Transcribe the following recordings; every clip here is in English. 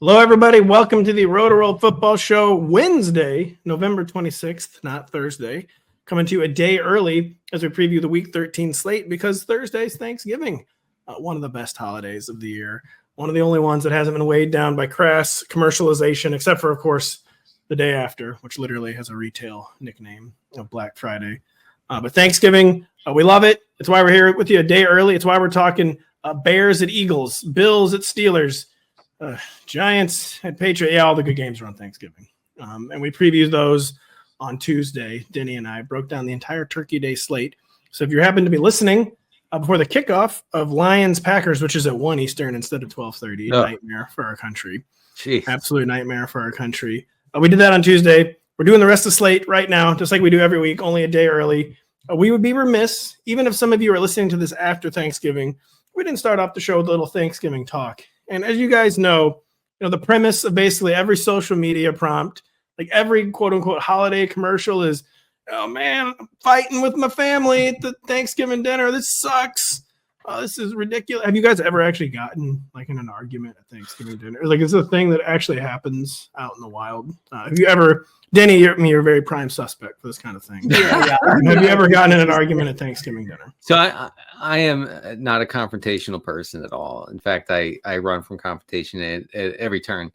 Hello, everybody. Welcome to the Rotoworld Football Show, Wednesday, November 26th, not Thursday. Coming to you a day early as we preview the Week 13 slate because Thursday's Thanksgiving, one of the best holidays of the year. One of the only ones that hasn't been weighed down by crass commercialization, except for, of course, the day after, which literally has a retail nickname of Black Friday. But Thanksgiving, we love it. It's why we're here with you a day early. It's why we're talking Bears at Eagles, Bills at Steelers, Giants at Patriots. Yeah, all the good games are on Thanksgiving. And we previewed those on Tuesday. Denny and I broke down the entire Turkey Day slate. So if you happen to be listening before the kickoff of Lions-Packers, which is at 1 Eastern instead of 12:30, nightmare for our country. Jeez. Absolute nightmare for our country. We did that on Tuesday. We're doing the rest of the slate right now, just like we do every week, only a day early. We would be remiss, even if some of you are listening to this after Thanksgiving, we didn't start off the show with a little Thanksgiving talk. And as you guys know, the premise of basically every social media prompt, like every quote unquote holiday commercial is, oh man, I'm fighting with my family at the Thanksgiving dinner. This sucks. This is ridiculous. Have you guys ever actually gotten like in an argument at Thanksgiving dinner? Like, it's a thing that actually happens out in the wild. Have you ever, Denny, you're a very prime suspect for this kind of thing. Yeah. Have you ever gotten in an argument at Thanksgiving dinner? So I am not a confrontational person at all. In fact, I run from confrontation at every turn.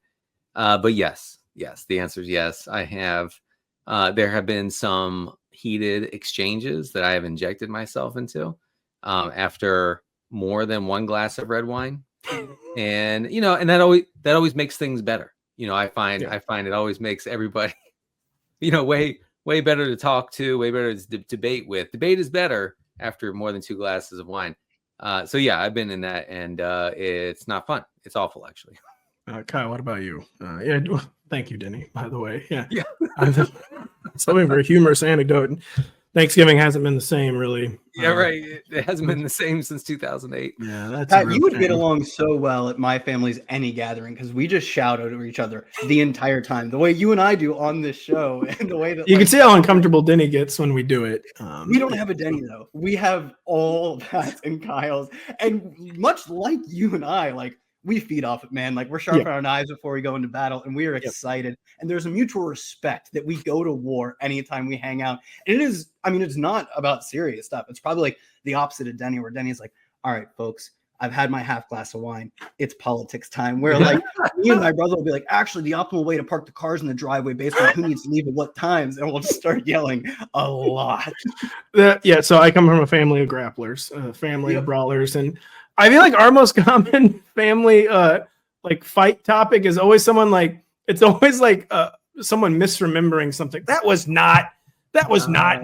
But yes, the answer is yes. I have. There have been some heated exchanges that I have injected myself into after more than one glass of red wine, and and that always makes things better. I find it always makes everybody way better to talk to, way better to debate with. Debate is better after more than two glasses of wine. So yeah, I've been in that, and it's not fun. It's awful, actually. Kyle, what about you? Thank you, Denny, by the way. Yeah. Something for a humorous anecdote. Thanksgiving hasn't been the same, really. Yeah, right. It hasn't been the same since 2008. Yeah, that's Pat, you would get along so well at my family's any gathering because we just shout over each other the entire time, the way you and I do on this show, and the way that you can see how uncomfortable Denny gets when we do it. We don't have a Denny though. We have all Pat's and Kyle's, and much like you and I, like, we feed off it, man. Like, we're sharp on our knives before we go into battle, and we are excited. And there's a mutual respect that we go to war anytime we hang out. And it's not about serious stuff. It's probably like the opposite of Denny, where Denny's like, all right, folks, I've had my half glass of wine. It's politics time. Where like me and my brother will be like, actually, the optimal way to park the cars in the driveway based on who needs to leave at what times. And we'll just start yelling a lot. So I come from a family of grapplers, a family of brawlers, and I feel like our most common family like fight topic is always someone someone misremembering something. That was not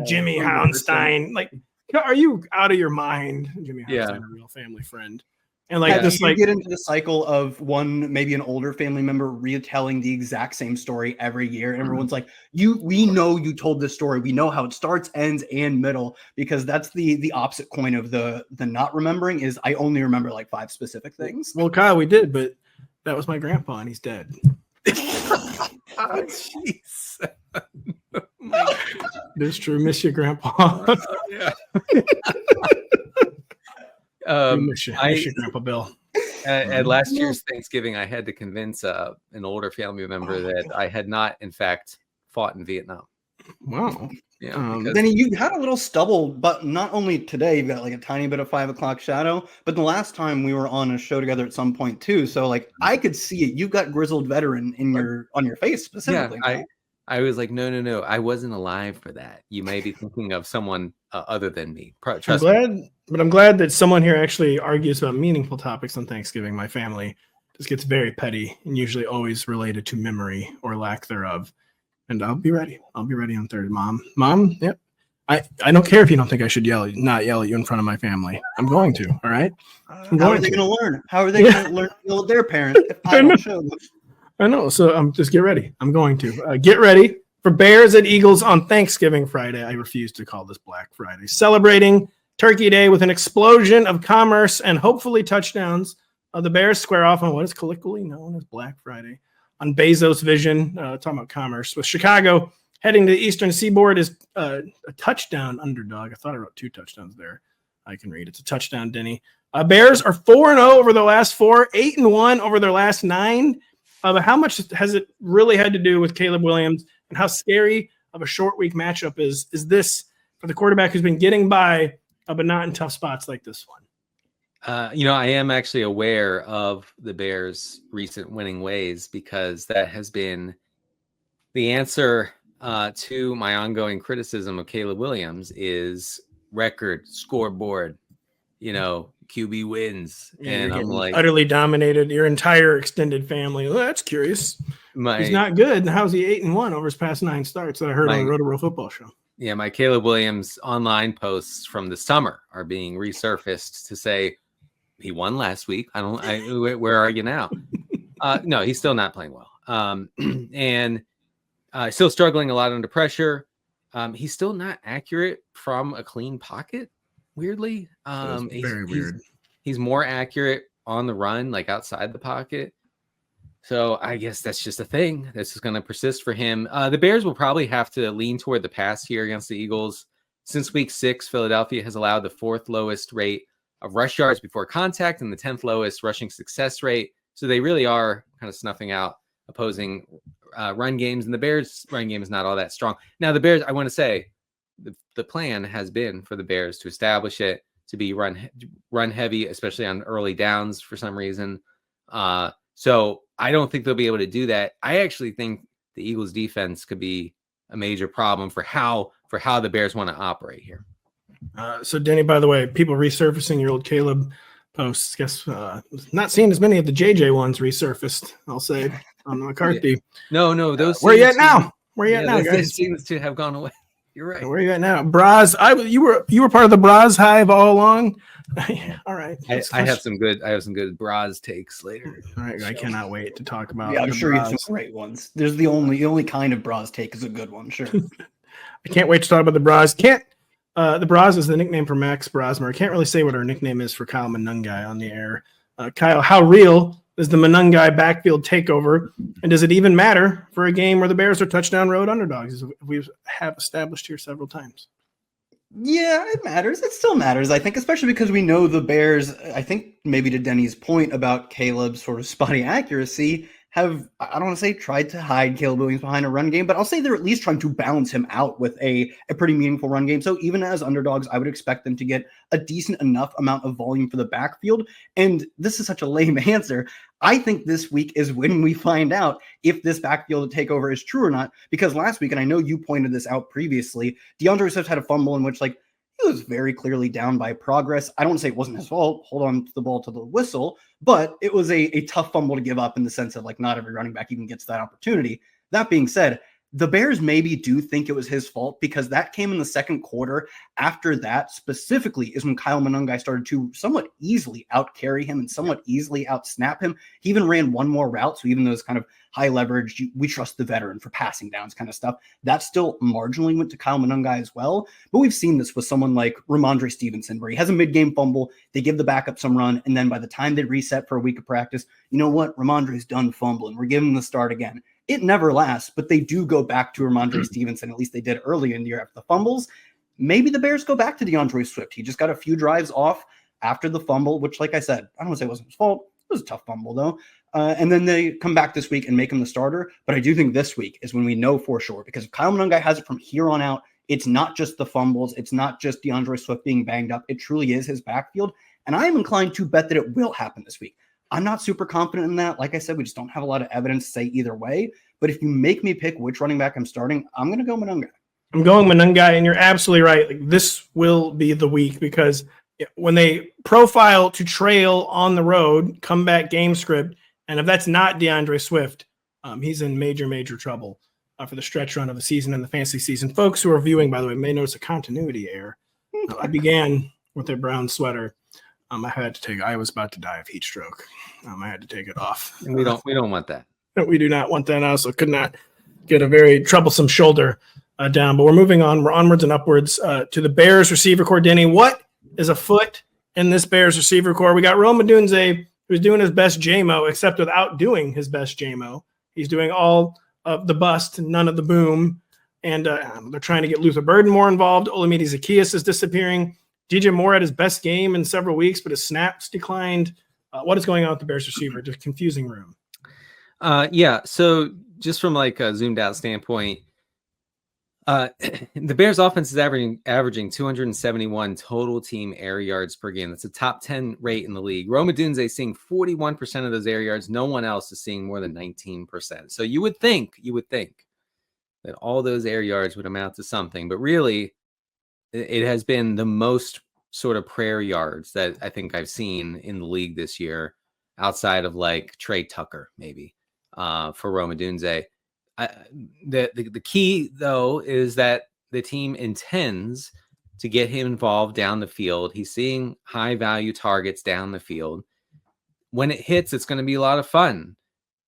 Jimmy Houndstein. Like, are you out of your mind? Jimmy Houndstein, a real family friend. And like get into the cycle of maybe an older family member retelling the exact same story every year. And everyone's like, we know you told this story. We know how it starts, ends, and middle, because that's the opposite coin of the not remembering is I only remember like 5 specific things. Well, Kyle, we did, but that was my grandpa and he's dead. Oh, jeez. It's true. Miss your grandpa. Yeah. Miss your grandpa Bill. At last year's Thanksgiving, I had to convince an older family member that I had not, in fact, fought in Vietnam. Wow. Yeah. Then you had a little stubble, but not only today, you've got like a tiny bit of 5 o'clock shadow, but the last time we were on a show together at some point too. So like I could see it. You've got grizzled veteran on your face specifically. Yeah, I was like, no. I wasn't alive for that. You may be thinking of someone other than me. Trust me. I'm glad that someone here actually argues about meaningful topics on Thanksgiving. My family just gets very petty and usually always related to memory or lack thereof. And I'll be ready. I'll be ready on Thursday. Mom. Yep. I don't care if you don't think I should not yell at you in front of my family. I'm going to. All right. How are they going to learn? How are they going to learn to yell at their parents if I don't show them? I know. So just get ready. I'm going to get ready for Bears at Eagles on Thanksgiving Friday. I refuse to call this Black Friday. Celebrating Turkey Day with an explosion of commerce and hopefully touchdowns. The Bears square off on what is colloquially known as Black Friday on Bezos' vision, talking about commerce. With Chicago heading to the Eastern Seaboard is a touchdown underdog. I thought I wrote 2 touchdowns there. I can read. It's a touchdown, Denny. Bears are 4-0 over their last 4, 8-1 over their last 9. But how much has it really had to do with Caleb Williams, and how scary of a short week matchup is this for the quarterback who's been getting by, but not in tough spots like this one? I am actually aware of the Bears' recent winning ways, because that has been the answer to my ongoing criticism of Caleb Williams is record, scoreboard, QB wins. Yeah, and I'm like, utterly dominated your entire extended family. Well, that's curious. He's not good. How's he 8-1 over his past 9 starts that I heard on the Rotoworld Football Show? Yeah, my Caleb Williams online posts from the summer are being resurfaced to say he won last week. Where are you now? No, he's still not playing well. And still struggling a lot under pressure. He's still not accurate from a clean pocket. Weirdly, very weird. He's more accurate on the run, like outside the pocket. So I guess that's just a thing that's just going to persist for him. The Bears will probably have to lean toward the pass here against the Eagles. Since week 6, Philadelphia has allowed the 4th lowest rate of rush yards before contact and the 10th lowest rushing success rate. So they really are kind of snuffing out opposing run games, and the Bears' run game is not all that strong. Now, the Bears, I want to say, the plan has been for the Bears to establish it to be run heavy, especially on early downs for some reason. So I don't think they'll be able to do that. I actually think the Eagles' defense could be a major problem for how the Bears want to operate here. So, Denny, by the way, people resurfacing your old Caleb posts. Guess not seeing as many of the JJ ones resurfaced, I'll say, on the McCarthy. No, those. Where are you at now? Where are you at now, guys? Seems to have gone away. You're right. Where are you at now? Bras. You were part of the Bras hive all along. All right. I have some good Bras takes later. All right. I cannot wait to talk about. Yeah, I'm sure you have some great ones. There's the only kind of Bras take is a good one. Sure. I can't wait to talk about the Bras. The Bras is the nickname for Max Brosmer. I can't really say what our nickname is for Kyle Monungai on the air. Kyle, how real is the Monungai backfield takeover? And does it even matter for a game where the Bears are touchdown road underdogs, as we have established here several times? Yeah, it matters. It still matters, I think, especially because we know the Bears, I think maybe to Denny's point about Caleb's sort of spotty accuracy, have, I don't want to say tried to hide Caleb Williams behind a run game, but I'll say they're at least trying to balance him out with a pretty meaningful run game. So even as underdogs, I would expect them to get a decent enough amount of volume for the backfield. And this is such a lame answer. I think this week is when we find out if this backfield takeover is true or not, because last week, and I know you pointed this out previously, DeAndre Swift had a fumble in which he was very clearly down by progress. I don't want to say it wasn't his fault. Hold on to the ball to the whistle, but it was a tough fumble to give up in the sense of not every running back even gets that opportunity. That being said, the Bears maybe do think it was his fault because that came in the second quarter. After that specifically is when Kyle Monungai started to somewhat easily out carry him and somewhat easily out snap him. He even ran one more route. So even those kind of high leverage, we trust the veteran for passing downs kind of stuff, that still marginally went to Kyle Monungai as well. But we've seen this with someone like Ramondre Stevenson, where he has a mid-game fumble, they give the backup some run, and then by the time they reset for a week of practice, you know what? Ramondre's done fumbling. We're giving him the start again. It never lasts, but they do go back to Ramondre Stevenson. At least they did early in the year after the fumbles. Maybe the Bears go back to DeAndre Swift. He just got a few drives off after the fumble, which, like I said, I don't want to say it wasn't his fault. It was a tough fumble, though. And then they come back this week and make him the starter. But I do think this week is when we know for sure, because if Kyle Monungai has it from here on out, it's not just the fumbles. It's not just DeAndre Swift being banged up. It truly is his backfield. And I am inclined to bet that it will happen this week. I'm not super confident in that. Like I said, we just don't have a lot of evidence to say either way. But if you make me pick which running back I'm starting, I'm going to go Monungai. I'm going Monungai, and you're absolutely right. This will be the week because when they profile to trail on the road, comeback game script, and if that's not DeAndre Swift, he's in major, major trouble for the stretch run of the season and the fantasy season. Folks who are viewing, by the way, may notice a continuity error. I began with a brown sweater. I was about to die of heat stroke. I had to take it off. And we don't want that. We do not want that. I also could not get a very troublesome shoulder down, but we're moving on. We're onwards and upwards to the Bears receiver core. Denny, what is afoot in this Bears receiver core? We got Rome Odunze, who's doing his best JMO, except without doing his best JMO. He's doing all of the bust, none of the boom. And they're trying to get Luther Burden more involved. Olamide Zaccheaus is disappearing. DJ Moore had his best game in several weeks, but his snaps declined. What is going on with the Bears receiver? Just confusing room. Yeah. So just from like a zoomed out standpoint, the Bears offense is averaging 271 total team air yards per game. That's a top 10 rate in the league. Rome Odunze seeing 41% of those air yards. No one else is seeing more than 19%. So you would think that all those air yards would amount to something, but really it has been the most sort of prayer yards that I think I've seen in the league this year, outside of like Trey Tucker, maybe, for Rome Odunze. The key, though, is that the team intends to get him involved down the field. He's seeing high-value targets down the field. When it hits, it's going to be a lot of fun.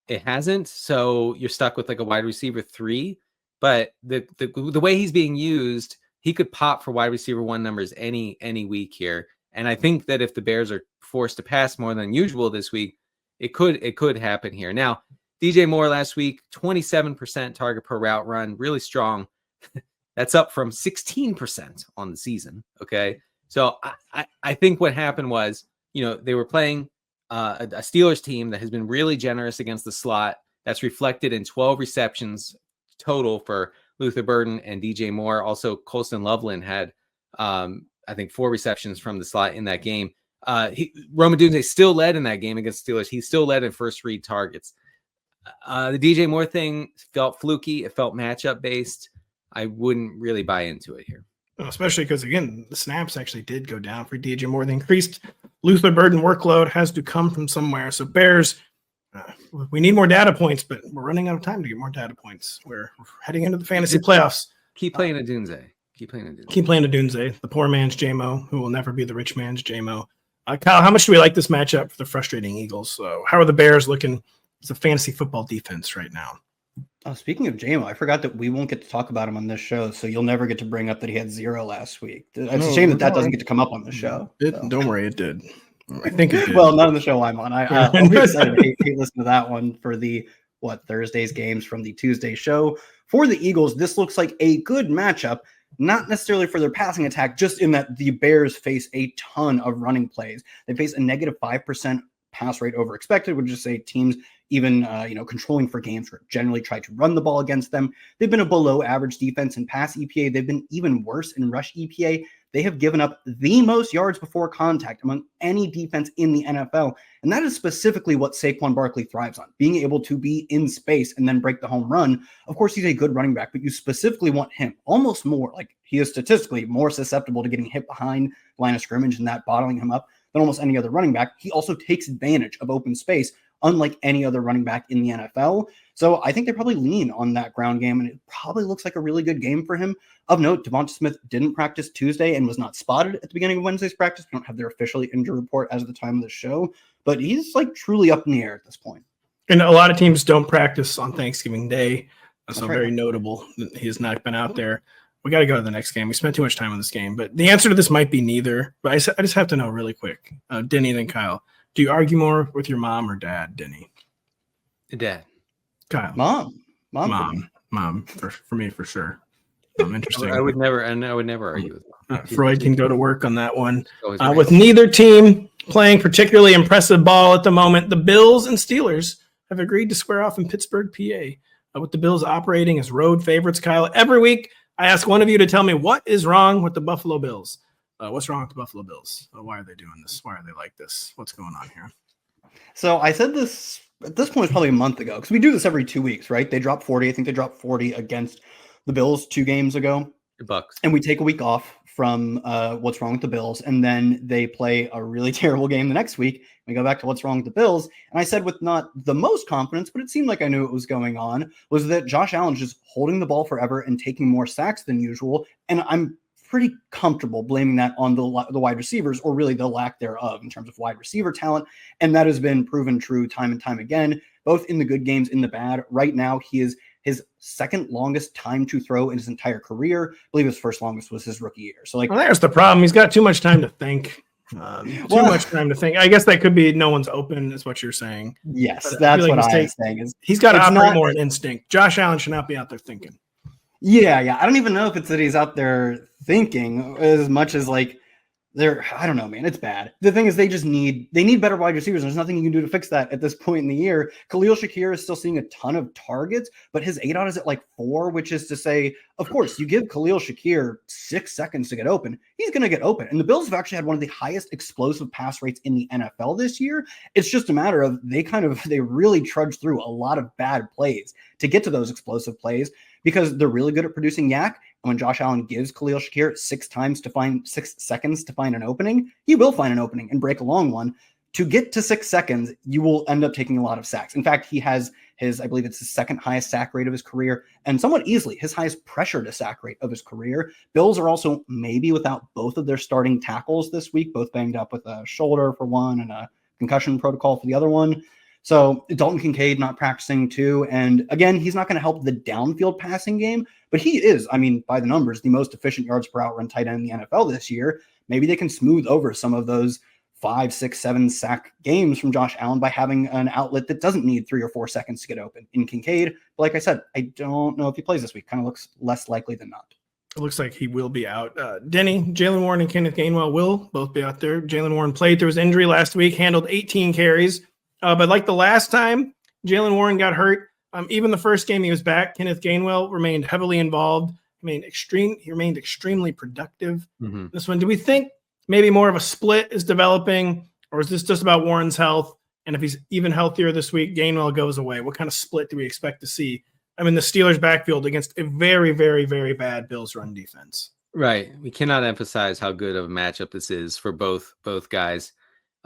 It hasn't, so you're stuck with like a wide receiver 3. But the way he's being used, he could pop for wide receiver 1 numbers any week here. And I think that if the Bears are forced to pass more than usual this week, it could happen here. Now, DJ Moore last week, 27% target per route run, really strong. That's up from 16% on the season. Okay. So I think what happened was, they were playing a Steelers team that has been really generous against the slot. That's reflected in 12 receptions total for Luther Burden and DJ Moore. Also, Colston Loveland had, I think, 4 receptions from the slot in that game. Rome Odunze still led in that game against Steelers. He still led in first read targets. The DJ Moore thing felt fluky. It felt matchup based. I wouldn't really buy into it here. Especially because, again, the snaps actually did go down for DJ Moore. The increased Luther Burden workload has to come from somewhere. So Bears, we need more data points, but we're running out of time to get more data points. We're heading into the fantasy playoffs. Keep playing Odunze. Keep playing Odunze, the poor man's J-Mo, who will never be the rich man's J-Mo. Kyle, how much do we like this matchup for the frustrating Eagles? So how are the Bears looking as a fantasy football defense right now? Speaking of J-Mo, I forgot that we won't get to talk about him on this show, so you'll never get to bring up that he had 0 last week. It's a shame that doesn't get to come up on the show. Don't worry, it did. I think it did. Well, not on the show I'm on. I'll be excited to listen to that one for the Thursday's games from the Tuesday show. For the Eagles, this looks like a good matchup, not necessarily for their passing attack, just in that the Bears face a ton of running plays. They face a negative 5% pass rate over expected, which is say teams even controlling for games or generally try to run the ball against them. They've been a below average defense in pass EPA. They've been even worse in rush EPA. They have given up the most yards before contact among any defense in the NFL. And that is specifically what Saquon Barkley thrives on, being able to be in space and then break the home run. Of course, he's a good running back, but you specifically want him almost more, like he is statistically more susceptible to getting hit behind line of scrimmage and that bottling him up than almost any other running back. He also takes advantage of open space, unlike any other running back in the NFL. So I think they probably lean on that ground game, and it probably looks like a really good game for him. Of note, Devonta Smith didn't practice Tuesday and was not spotted at the beginning of Wednesday's practice. We don't have their officially injury report as of the time of the show, but he's like truly up in the air at this point. And a lot of teams don't practice on Thanksgiving Day. So right. Very notable that he has not been out there. We got to go to the next game. We spent too much time on this game, but the answer to this might be neither. But I just have to know really quick, Denny and Kyle, do you argue more with your mom or dad, Denny? Dad. Kyle. Mom. For me, for sure. Interesting. I would never argue with mom. Freud can go to work on that one. With neither team playing particularly impressive ball at the moment, the Bills and Steelers have agreed to square off in Pittsburgh, PA. With the Bills operating as road favorites, Kyle, every week I ask one of you to tell me what is wrong with the Buffalo Bills. What's wrong with the Buffalo Bills? Why are they doing this? Why are they like this? What's going on here? So I said this at this point, probably a month ago, because we do this every 2 weeks, right? They dropped 40. I think they dropped 40 against the Bills 2 games ago. The Bucs. And we take a week off from what's wrong with the Bills. And then they play a really terrible game the next week. We go back to what's wrong with the Bills. And I said with not the most confidence, but it seemed like I knew what was going on, was that Josh Allen's just holding the ball forever and taking more sacks than usual. And I'm pretty comfortable blaming that on the wide receivers, or really the lack thereof in terms of wide receiver talent. And that has been proven true time and time again, both in the good games, in the bad. Right now, he is his second longest time to throw in his entire career. I believe his first longest was his rookie year. So, there's the problem. He's got too much time to think. Much time to think. I guess that could be no one's open, is what you're saying. Yes, that's what I'm saying. Is he's got to operate more in instinct. Josh Allen should not be out there thinking. Yeah. I don't even know if it's that he's out there thinking as much as I don't know, man. It's bad. The thing is, they need better wide receivers. There's nothing you can do to fix that at this point in the year. Khalil Shakir is still seeing a ton of targets, but his ADOT is at like 4, which is to say, of course, you give Khalil Shakir 6 seconds to get open, he's going to get open. And the Bills have actually had one of the highest explosive pass rates in the NFL this year. It's just a matter of they really trudge through a lot of bad plays to get to those explosive plays because they're really good at producing yak. And when Josh Allen gives Khalil Shakir 6 seconds to find an opening, he will find an opening and break a long one. To get to 6 seconds, you will end up taking a lot of sacks. In fact, he has I believe it's his second highest sack rate of his career, and somewhat easily his highest pressure to sack rate of his career. Bills are also maybe without both of their starting tackles this week, both banged up with a shoulder for one and a concussion protocol for the other one. So Dalton Kincaid not practicing too. And again, he's not going to help the downfield passing game, but he is, by the numbers, the most efficient yards per out run tight end in the NFL this year. Maybe they can smooth over some of those 5, 6, 7 sack games from Josh Allen by having an outlet that doesn't need 3 or 4 seconds to get open in Kincaid. But like I said, I don't know if he plays this week. Kind of looks less likely than not. It looks like he will be out. Denny, Jalen Warren, and Kenneth Gainwell will both be out there. Jalen Warren played through his injury last week, handled 18 carries. But like the last time Jalen Warren got hurt, even the first game he was back, Kenneth Gainwell remained heavily involved. He remained extremely productive. Mm-hmm. This one, do we think maybe more of a split is developing, or is this just about Warren's health? And if he's even healthier this week, Gainwell goes away. What kind of split do we expect to see? The Steelers' backfield against a very, very, very bad Bills run defense. Right. We cannot emphasize how good of a matchup this is for both guys.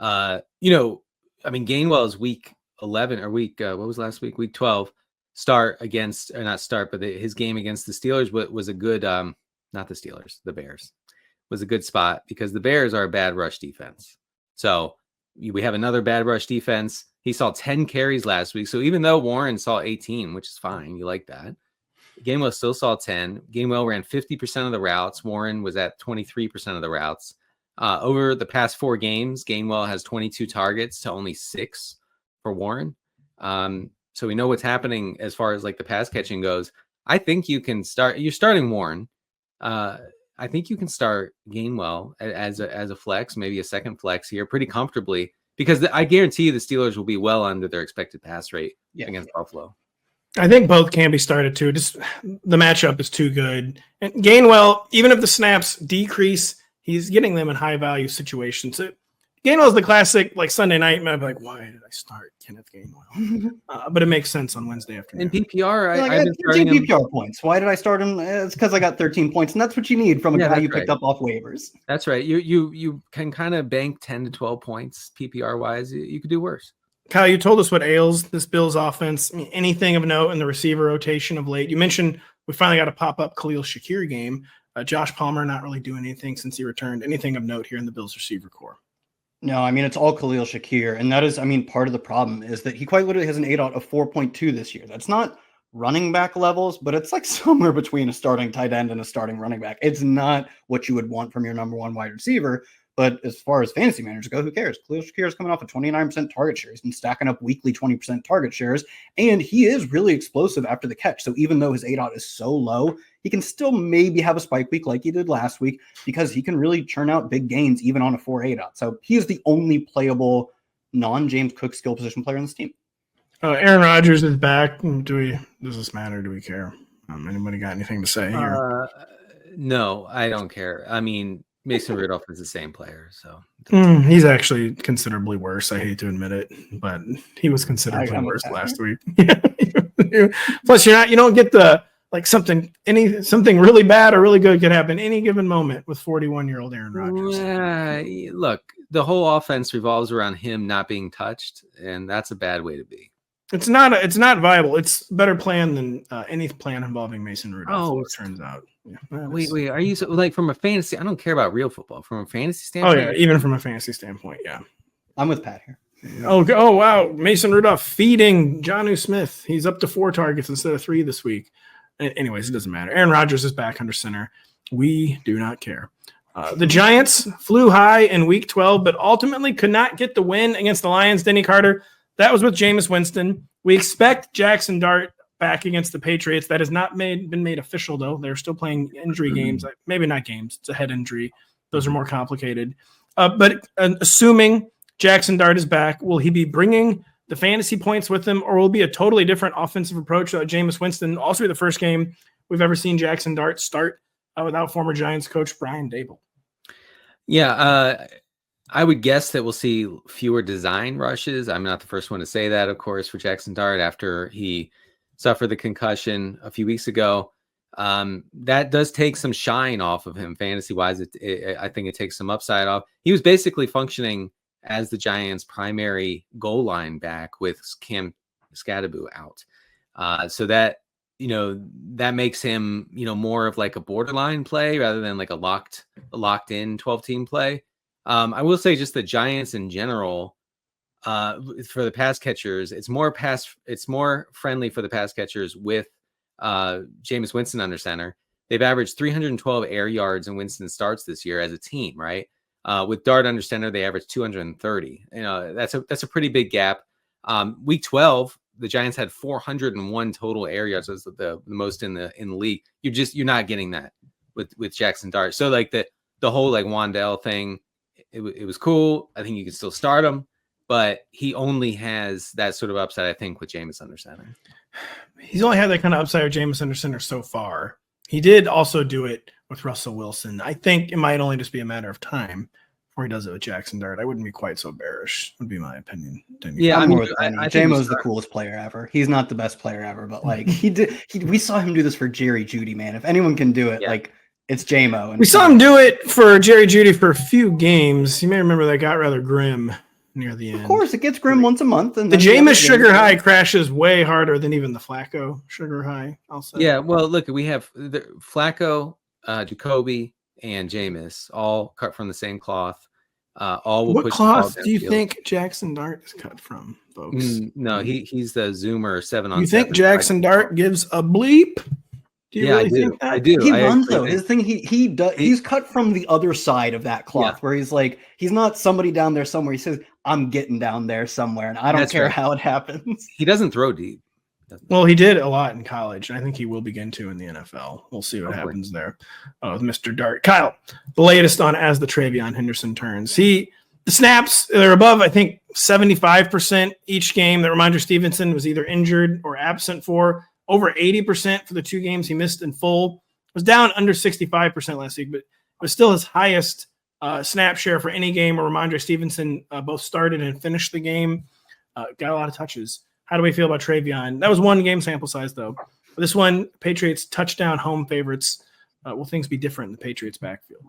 Gainwell's week 11 or week, what was last week? Week 12 start against, or not start, but his game against the Steelers was a good, not the Steelers, the Bears, was a good spot because the Bears are a bad rush defense. So we have another bad rush defense. He saw 10 carries last week. So even though Warren saw 18, which is fine, you like that, Gainwell still saw 10. Gainwell ran 50% of the routes. Warren was at 23% of the routes. Over the past 4 games, Gainwell has 22 targets to only 6 for Warren. So we know what's happening as far as like the pass catching goes. I think you can start. You're starting Warren. I think you can start Gainwell as a flex, maybe a second flex here, pretty comfortably, because I guarantee you the Steelers will be well under their expected pass rate against Buffalo. I think both can be started too. Just the matchup is too good. And Gainwell, even if the snaps decrease, he's getting them in high value situations. So Gainwell is the classic like Sunday night. And I'd be like, why did I start Kenneth Gainwell? But it makes sense on Wednesday afternoon. In PPR, I've been starting PPR points. Why did I start him? It's because I got 13 points, and that's what you need from a guy you picked up off waivers. That's right. You can kind of bank 10 to 12 points PPR wise. You could do worse. Kyle, you told us what ails this Bills offense. Anything of note in the receiver rotation of late? You mentioned we finally got a pop-up Khalil Shakir game. Josh Palmer not really doing anything since he returned. Anything of note here in the Bills receiver core? No, it's all Khalil Shakir. And that is, part of the problem is that he quite literally has an ADOT of 4.2 this year. That's not running back levels, but it's like somewhere between a starting tight end and a starting running back. It's not what you would want from your number one wide receiver. But as far as fantasy managers go, who cares? Khalil Shakir is coming off a 29% target share. He's been stacking up weekly 20% target shares, and he is really explosive after the catch. So even though his ADOT is so low, he can still maybe have a spike week like he did last week because he can really churn out big gains even on a 4 ADOT. So he is the only playable non-James Cook skill position player on this team. Aaron Rodgers is back. Does this matter? Do we care? Anybody got anything to say here? No, I don't care. Mason Rudolph is the same player, so he's actually considerably worse. I hate to admit it, but he was considerably worse last week. Plus, you don't get the something really bad or really good could happen any given moment with 41-year-old Aaron Rodgers. Look, the whole offense revolves around him not being touched, and that's a bad way to be. It's not viable. It's a better plan than any plan involving Mason Rudolph. It turns out. Yeah, wait. Are you from a fantasy? I don't care about real football. From a fantasy standpoint? Oh yeah, even from a fantasy standpoint, yeah. I'm with Pat here. Oh wow, Mason Rudolph feeding Jonnu Smith. He's up to 4 targets instead of 3 this week. Anyways, it doesn't matter. Aaron Rodgers is back under center. We do not care. The Giants flew high in Week 12, but ultimately could not get the win against the Lions. Denny Carter. That was with Jameis Winston. We expect Jackson Dart back against the Patriots. That has not been made official, though. They're still playing injury games. Maybe not games. It's a head injury. Those are more complicated. But assuming Jackson Dart is back, will he be bringing the fantasy points with him, or will it be a totally different offensive approach? Jameis Winston, also be the first game we've ever seen Jackson Dart start without former Giants coach Brian Daboll. Yeah, I would guess that we'll see fewer design rushes. I'm not the first one to say that, of course, for Jackson Dart after he suffered the concussion a few weeks ago. That does take some shine off of him fantasy-wise. I think it takes some upside off. He was basically functioning as the Giants' primary goal line back with Cam Scadaboo out. So that, that makes him, more of like a borderline play rather than like a locked in 12-team play. I will say just the Giants in general, for the pass catchers, it's more friendly for the pass catchers with Jameis Winston under center. They've averaged 312 air yards in Winston starts this year as a team, right? With Dart under center, they average 230. That's a pretty big gap. Week 12, the Giants had 401 total air yards. That's the most in the league. You're not getting that with Jackson Dart. So like the whole like Wandell thing, it was cool. I think you can still start him, but he only has that sort of upside, I think, with Jameis under center. He's only had that kind of upside with Jameis under center so far. He did also do it with Russell Wilson. I think it might only just be a matter of time before he does it with Jackson Dart. I wouldn't be quite so bearish, would be my opinion. Yeah, I Jamo's the coolest player ever. He's not the best player ever, but like we saw him do this for Jerry Jeudy, man. If anyone can do it, like it's Jamo. And we saw him do it for Jerry Jeudy for a few games. You may remember that got rather grim near the end. Of course, it gets grim once a month. And the Jameis sugar high crashes way harder than even the Flacco sugar high, I'll say. Yeah, well, look, we have Flacco, Jacoby, and Jameis all cut from the same cloth. What cloth do you think Jackson Dart is cut from, folks? No, he's the Zoomer 7-on-7. You think Jackson Dart gives a bleep? Do you really think that? I do. He runs though. His thing, he does. He's cut from the other side of that cloth, where he's like, he's not somebody down there somewhere. He says, "I'm getting down there somewhere, and I don't care how it happens." He doesn't throw deep. Well, he did a lot in college, and I think he will begin to in the NFL. We'll see what happens there with Mr. Dart. Kyle, the latest on as the Travion Henderson turns. The snaps, they're above, I think, 75% each game that Ramondre Stevenson was either injured or absent for. Over 80% for the 2 games he missed in full. It was down under 65% last week, but it was still his highest snap share for any game where Ramondre Stevenson both started and finished the game. Got a lot of touches. How do we feel about Travion? That was 1 game sample size, though. This one, Patriots touchdown home favorites. Will things be different in the Patriots backfield?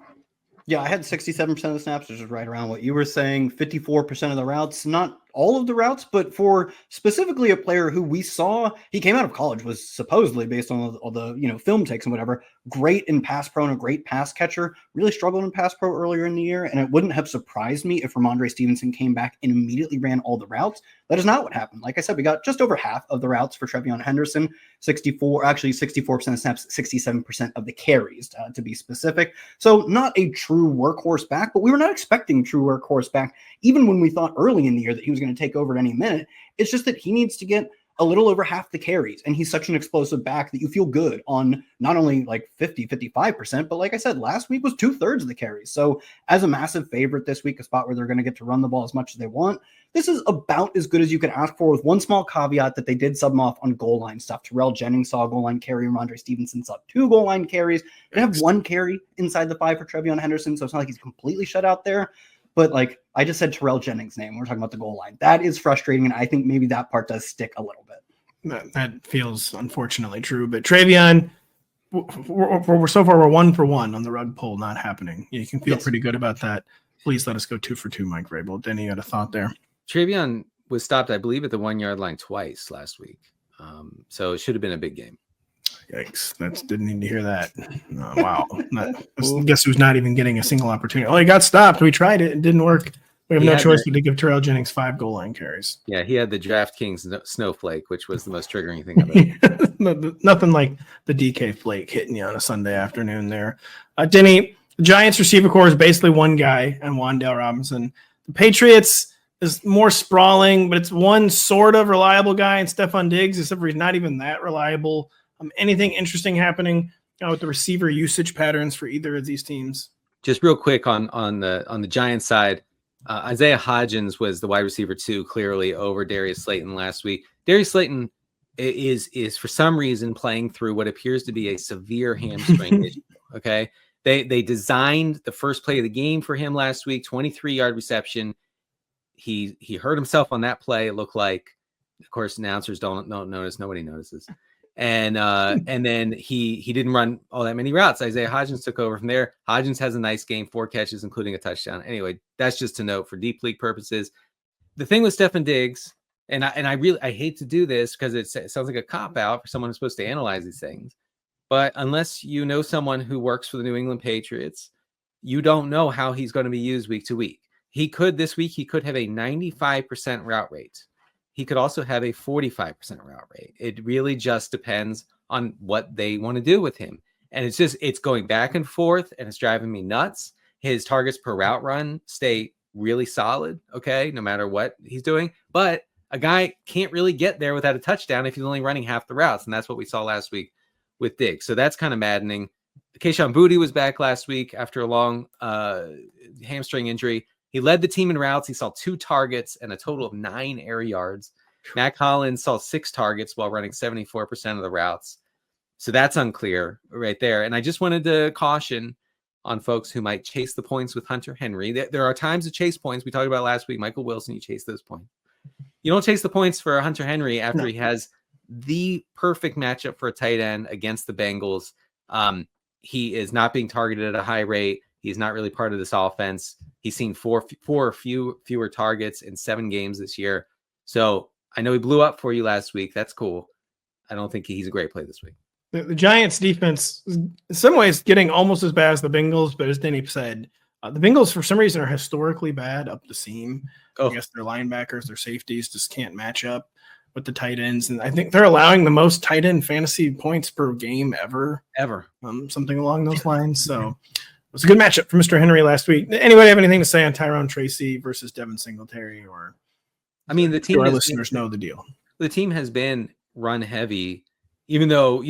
Yeah, I had 67% of the snaps, which is right around what you were saying. 54% of the routes, not all of the routes, but for specifically a player who we saw, he came out of college, was supposedly, based on all the film takes and whatever, great in pass pro and a great pass catcher, really struggled in pass pro earlier in the year, and it wouldn't have surprised me if Ramondre Stevenson came back and immediately ran all the routes. That is not what happened. Like I said, we got just over half of the routes for Travion Henderson, 64% of snaps, 67% of the carries, to be specific. So not a true workhorse back, but we were not expecting true workhorse back, even when we thought early in the year that he was going to take over at any minute. It's just that he needs to get a little over half the carries, and he's such an explosive back that you feel good on not only like 55%, but like I said, last week was 2/3 of the carries. So as a massive favorite this week, a spot where they're going to get to run the ball as much as they want, this is about as good as you can ask for, with one small caveat that they did sub him off on goal line stuff. Terrell Jennings saw a goal line carry, Ramondre Stevenson saw 2 goal line carries. They have 1 carry inside the 5 for Travion Henderson, so it's not like he's completely shut out there. But like I just said Terrell Jennings' name, we're talking about the goal line. That is frustrating, and I think maybe that part does stick a little bit. That feels unfortunately true. But Travion, so far we're 1 for 1 on the rug pull, not happening. You can feel pretty good about that. Please let us go 2 for 2, Mike Vrabel. Denny, you had a thought there? Travion was stopped, I believe, at the 1-yard line twice last week. So it should have been a big game. Yikes. Didn't need to hear that. Wow. Guess who's not even getting a single opportunity. Oh, he got stopped. We tried it. It didn't work. We have no choice but to give Terrell Jennings 5 goal line carries. Yeah, he had the DraftKings snowflake, which was the most triggering thing of it. Nothing like the DK flake hitting you on a Sunday afternoon there. Denny, the Giants receiver core is basically one guy, and Wan'Dale Robinson. The Patriots is more sprawling, but it's one sort of reliable guy in Stephon Diggs, except for he's not even that reliable. Anything interesting happening with the receiver usage patterns for either of these teams? Just real quick on the Giants side, Isaiah Hodgins was the wide receiver 2, clearly over Darius Slayton last week. Darius Slayton is for some reason playing through what appears to be a severe hamstring issue. Okay, they designed the first play of the game for him last week, 23-yard reception. He hurt himself on that play. It looked like, of course, announcers don't notice. Nobody notices. And then he didn't run all that many routes. Isaiah Hodgins took over from there. Hodgins has a nice game, 4 catches, including a touchdown. Anyway, that's just to note for deep league purposes. The thing with Stefon Diggs, and I hate to do this because it sounds like a cop-out for someone who's supposed to analyze these things. But unless you know someone who works for the New England Patriots, you don't know how he's going to be used week to week. This week, he could have a 95% route rate. He could also have a 45% route rate. It really just depends on what they want to do with him. And it's going back and forth, and it's driving me nuts. His targets per route run stay really solid, okay, no matter what he's doing. But a guy can't really get there without a touchdown if he's only running half the routes, and that's what we saw last week with Diggs. So that's kind of maddening. Kayshon Boutte was back last week after a long hamstring injury. He led the team in routes. He saw 2 targets and a total of 9 air yards. Mac Hollins saw 6 targets while running 74% of the routes. So that's unclear right there. And I just wanted to caution on folks who might chase the points with Hunter Henry. There are times to chase points. We talked about last week, Michael Wilson, you chase those points. You don't chase the points for Hunter Henry after he has the perfect matchup for a tight end against the Bengals. He is not being targeted at a high rate. He's not really part of this offense. He's seen fewer targets in 7 games this year. So I know he blew up for you last week. That's cool. I don't think he's a great play this week. The Giants defense is in some ways getting almost as bad as the Bengals, but as Denny said, the Bengals for some reason are historically bad up the seam. I guess their linebackers, their safeties just can't match up with the tight ends. And I think they're allowing the most tight end fantasy points per game ever. Something along those lines. So it was a good matchup for Mr. Henry last week. Anybody have anything to say on Tyrone Tracy versus Devin Singletary? Or I mean, the team, our listeners know the deal. The team has been run heavy, even though,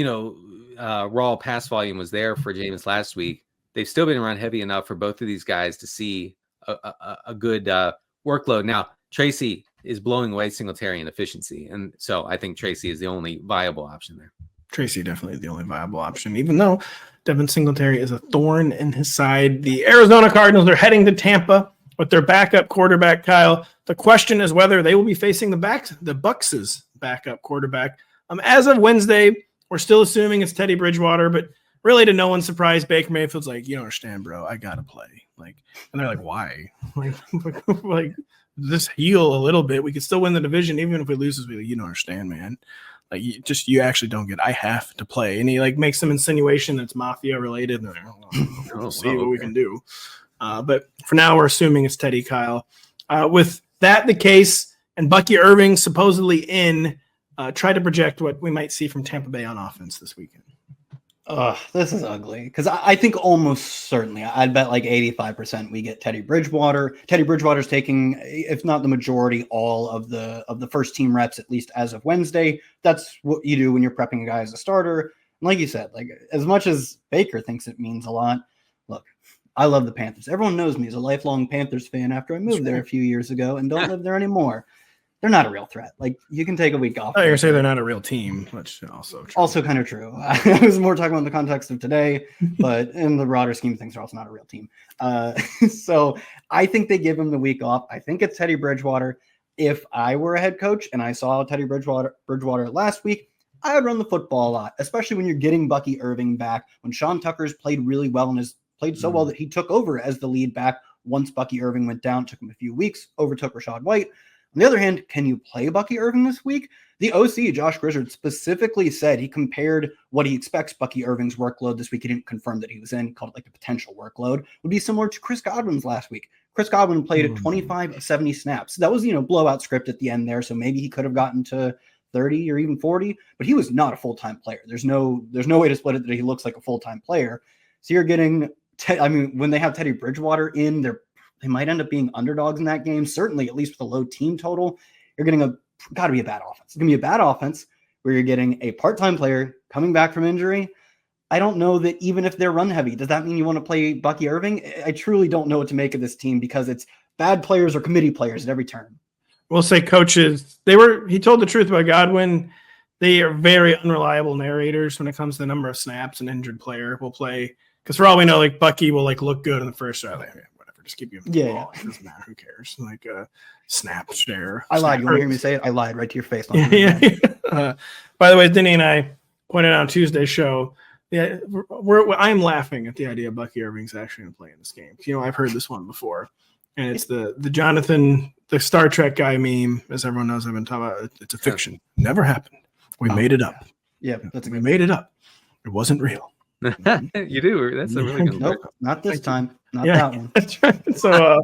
raw pass volume was there for Jameis last week. They've still been run heavy enough for both of these guys to see a good workload. Now, Tracy is blowing away Singletary in efficiency. And so I think Tracy is the only viable option there. Tracy definitely the only viable option, even though Devin Singletary is a thorn in his side. The Arizona Cardinals are heading to Tampa with their backup quarterback, Kyle. The question is whether they will be facing the Bucs' backup quarterback. As of Wednesday, we're still assuming it's Teddy Bridgewater, but really to no one's surprise, Baker Mayfield's like, you don't understand, bro. I got to play. And they're like, why? Like, just heal a little bit. We could still win the division, even if we lose this week. You don't understand, man. You actually don't get. I have to play, and he makes some insinuation that's mafia related. And we'll see what we can do. But for now, we're assuming it's Teddy, Kyle. With that the case, and Bucky Irving supposedly in, try to project what we might see from Tampa Bay on offense this weekend. This is ugly because I think almost certainly, I'd bet like 85% we get Teddy Bridgewater. Teddy Bridgewater's taking, if not the majority, all of the first team reps, at least as of Wednesday. That's what you do when you're prepping a guy as a starter. And like you said, as much as Baker thinks it means a lot, look, I love the Panthers. Everyone knows me as a lifelong Panthers fan after I moved there a few years ago and don't live there anymore. They're not a real threat. You can take a week off. I was going to say they're not a real team, which also kind of true. I was more talking about the context of today, but in the broader scheme of things, they're also not a real team. So I think they give him the week off. I think it's Teddy Bridgewater. If I were a head coach and I saw Teddy Bridgewater last week, I would run the football a lot, especially when you're getting Bucky Irving back. When Sean Tucker's played really well and has played so well that he took over as the lead back once Bucky Irving went down. Took him a few weeks, overtook Rachaad White. On the other hand, can you play Bucky Irving this week? The OC, Josh Grizzard, specifically said he compared what he expects Bucky Irving's workload this week. He didn't confirm that he was in. He called it a potential workload. Would be similar to Chris Godwin's last week. Chris Godwin played at 25 of 70 snaps. That was, blowout script at the end there, so maybe he could have gotten to 30 or even 40, but he was not a full-time player. There's no way to split it that he looks like a full-time player. So you're getting, when they have Teddy Bridgewater in, they might end up being underdogs in that game, certainly at least with a low team total. You're getting got to be a bad offense. It's going to be a bad offense where you're getting a part-time player coming back from injury. I don't know that even if they're run heavy, does that mean you want to play Bucky Irving? I truly don't know what to make of this team because it's bad players or committee players at every turn. We'll say coaches, he told the truth about Godwin. They are very unreliable narrators when it comes to the number of snaps an injured player will play. Because for all we know, like Bucky will like look good in the first round. Like, whatever, just keep giving the ball. It doesn't matter. Who cares? Like snap share. I lied. You want to hear me say it? I lied right to your face. By the way, Denny and I pointed out on Tuesday's show. Yeah, I'm laughing at the idea of Bucky Irving's actually going to play in this game. You know, I've heard this one before, and it's the Jonathan, the Star Trek guy meme, as everyone knows. I've been talking about. It's a fiction. Never happened. We made it up. Yeah, we made it up. It wasn't real. You do. That's a really good Nope, not this time. Not that one. That's right. So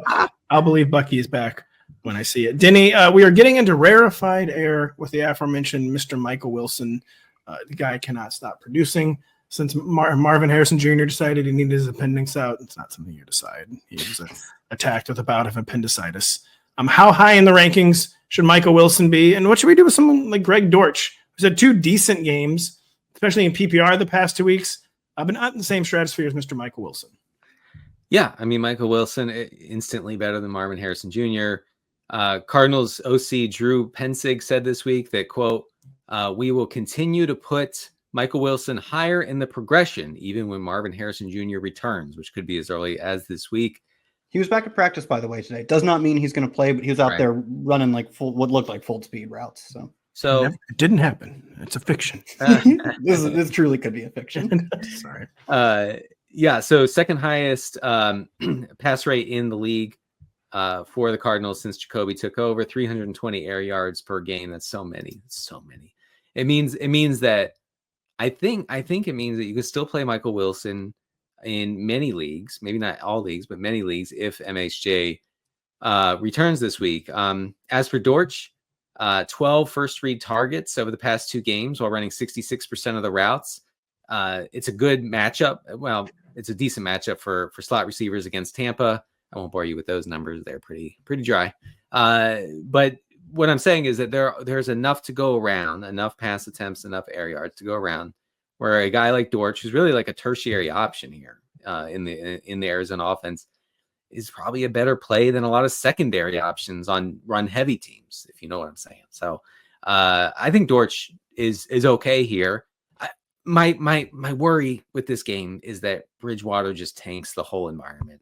I'll believe Bucky is back when I see it. Denny, we are getting into rarefied air with the aforementioned Mr. Michael Wilson. The guy cannot stop producing. Since Marvin Harrison Jr. decided he needed his appendix out, it's not something you decide. He was attacked with a bout of appendicitis. How high in the rankings should Michael Wilson be? And what should we do with someone like Greg Dortch, who's had 2 decent games, especially in PPR the past 2 weeks, but not in the same stratosphere as Mr. Michael Wilson? Yeah, I mean, Michael Wilson, instantly better than Marvin Harrison Jr. Cardinals OC Drew Pensig said this week that, quote, we will continue to put Michael Wilson higher in the progression, even when Marvin Harrison Jr. returns, which could be as early as this week. He was back at practice, by the way, today. Does not mean he's going to play, but he was out there running like what looked like full speed routes. So it didn't happen. It's a fiction. This truly could be a fiction. Sorry. Yeah. So second highest pass rate in the league for the Cardinals since Jacoby took over, 320 air yards per game. That's so many. It's so many. It means that I think it means that you can still play Michael Wilson in many leagues, maybe not all leagues, but many leagues if MHJ returns this week. As for Dortch, 12 first read targets over the past 2 games while running 66% of the routes. It's a good matchup. Well, it's a decent matchup for slot receivers against Tampa. I won't bore you with those numbers. They're pretty dry. But what I'm saying is that there's enough to go around, enough pass attempts, enough air yards to go around, where a guy like Dortch, who's really like a tertiary option here in the Arizona offense, is probably a better play than a lot of secondary options on run heavy teams, if you know what I'm saying. So I think Dortch is okay here. My worry with this game is that Bridgewater just tanks the whole environment,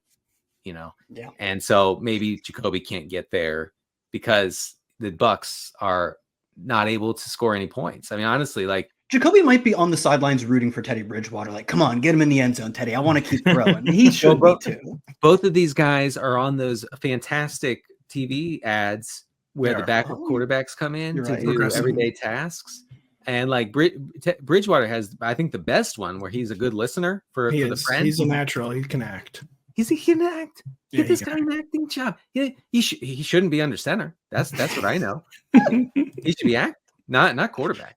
you know? Yeah. And so maybe Jacoby can't get there because the Bucs are not able to score any points. I mean, honestly, like Jacoby might be on the sidelines rooting for Teddy Bridgewater. Like, come on, get him in the end zone, Teddy. I want to keep throwing. He should be too. Both of these guys are on those fantastic TV ads where the backup quarterbacks come in to do everyday tasks. And like Bridgewater has, I think, the best one where he's a good listener for the friends. He's a natural. He can act. He can act. Get this guy an acting job. He shouldn't be under center. That's what I know. He should be acting, not quarterback.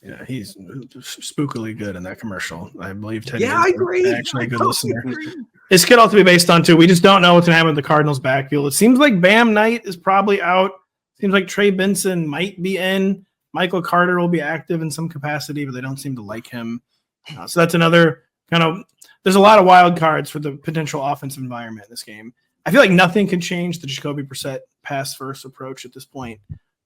Yeah, he's spookily good in that commercial. I believe Teddy. Yeah, I agree. Actually, a good listener. This could also be based on too. We just don't know what's going to happen with the Cardinals' backfield. It seems like Bam Knight is probably out. Seems like Trey Benson might be in. Michael Carter will be active in some capacity, but they don't seem to like him. So that's another kind of. There's a lot of wild cards for the potential offensive environment in this game. I feel like nothing can change the Jacoby Brissett pass first approach at this point,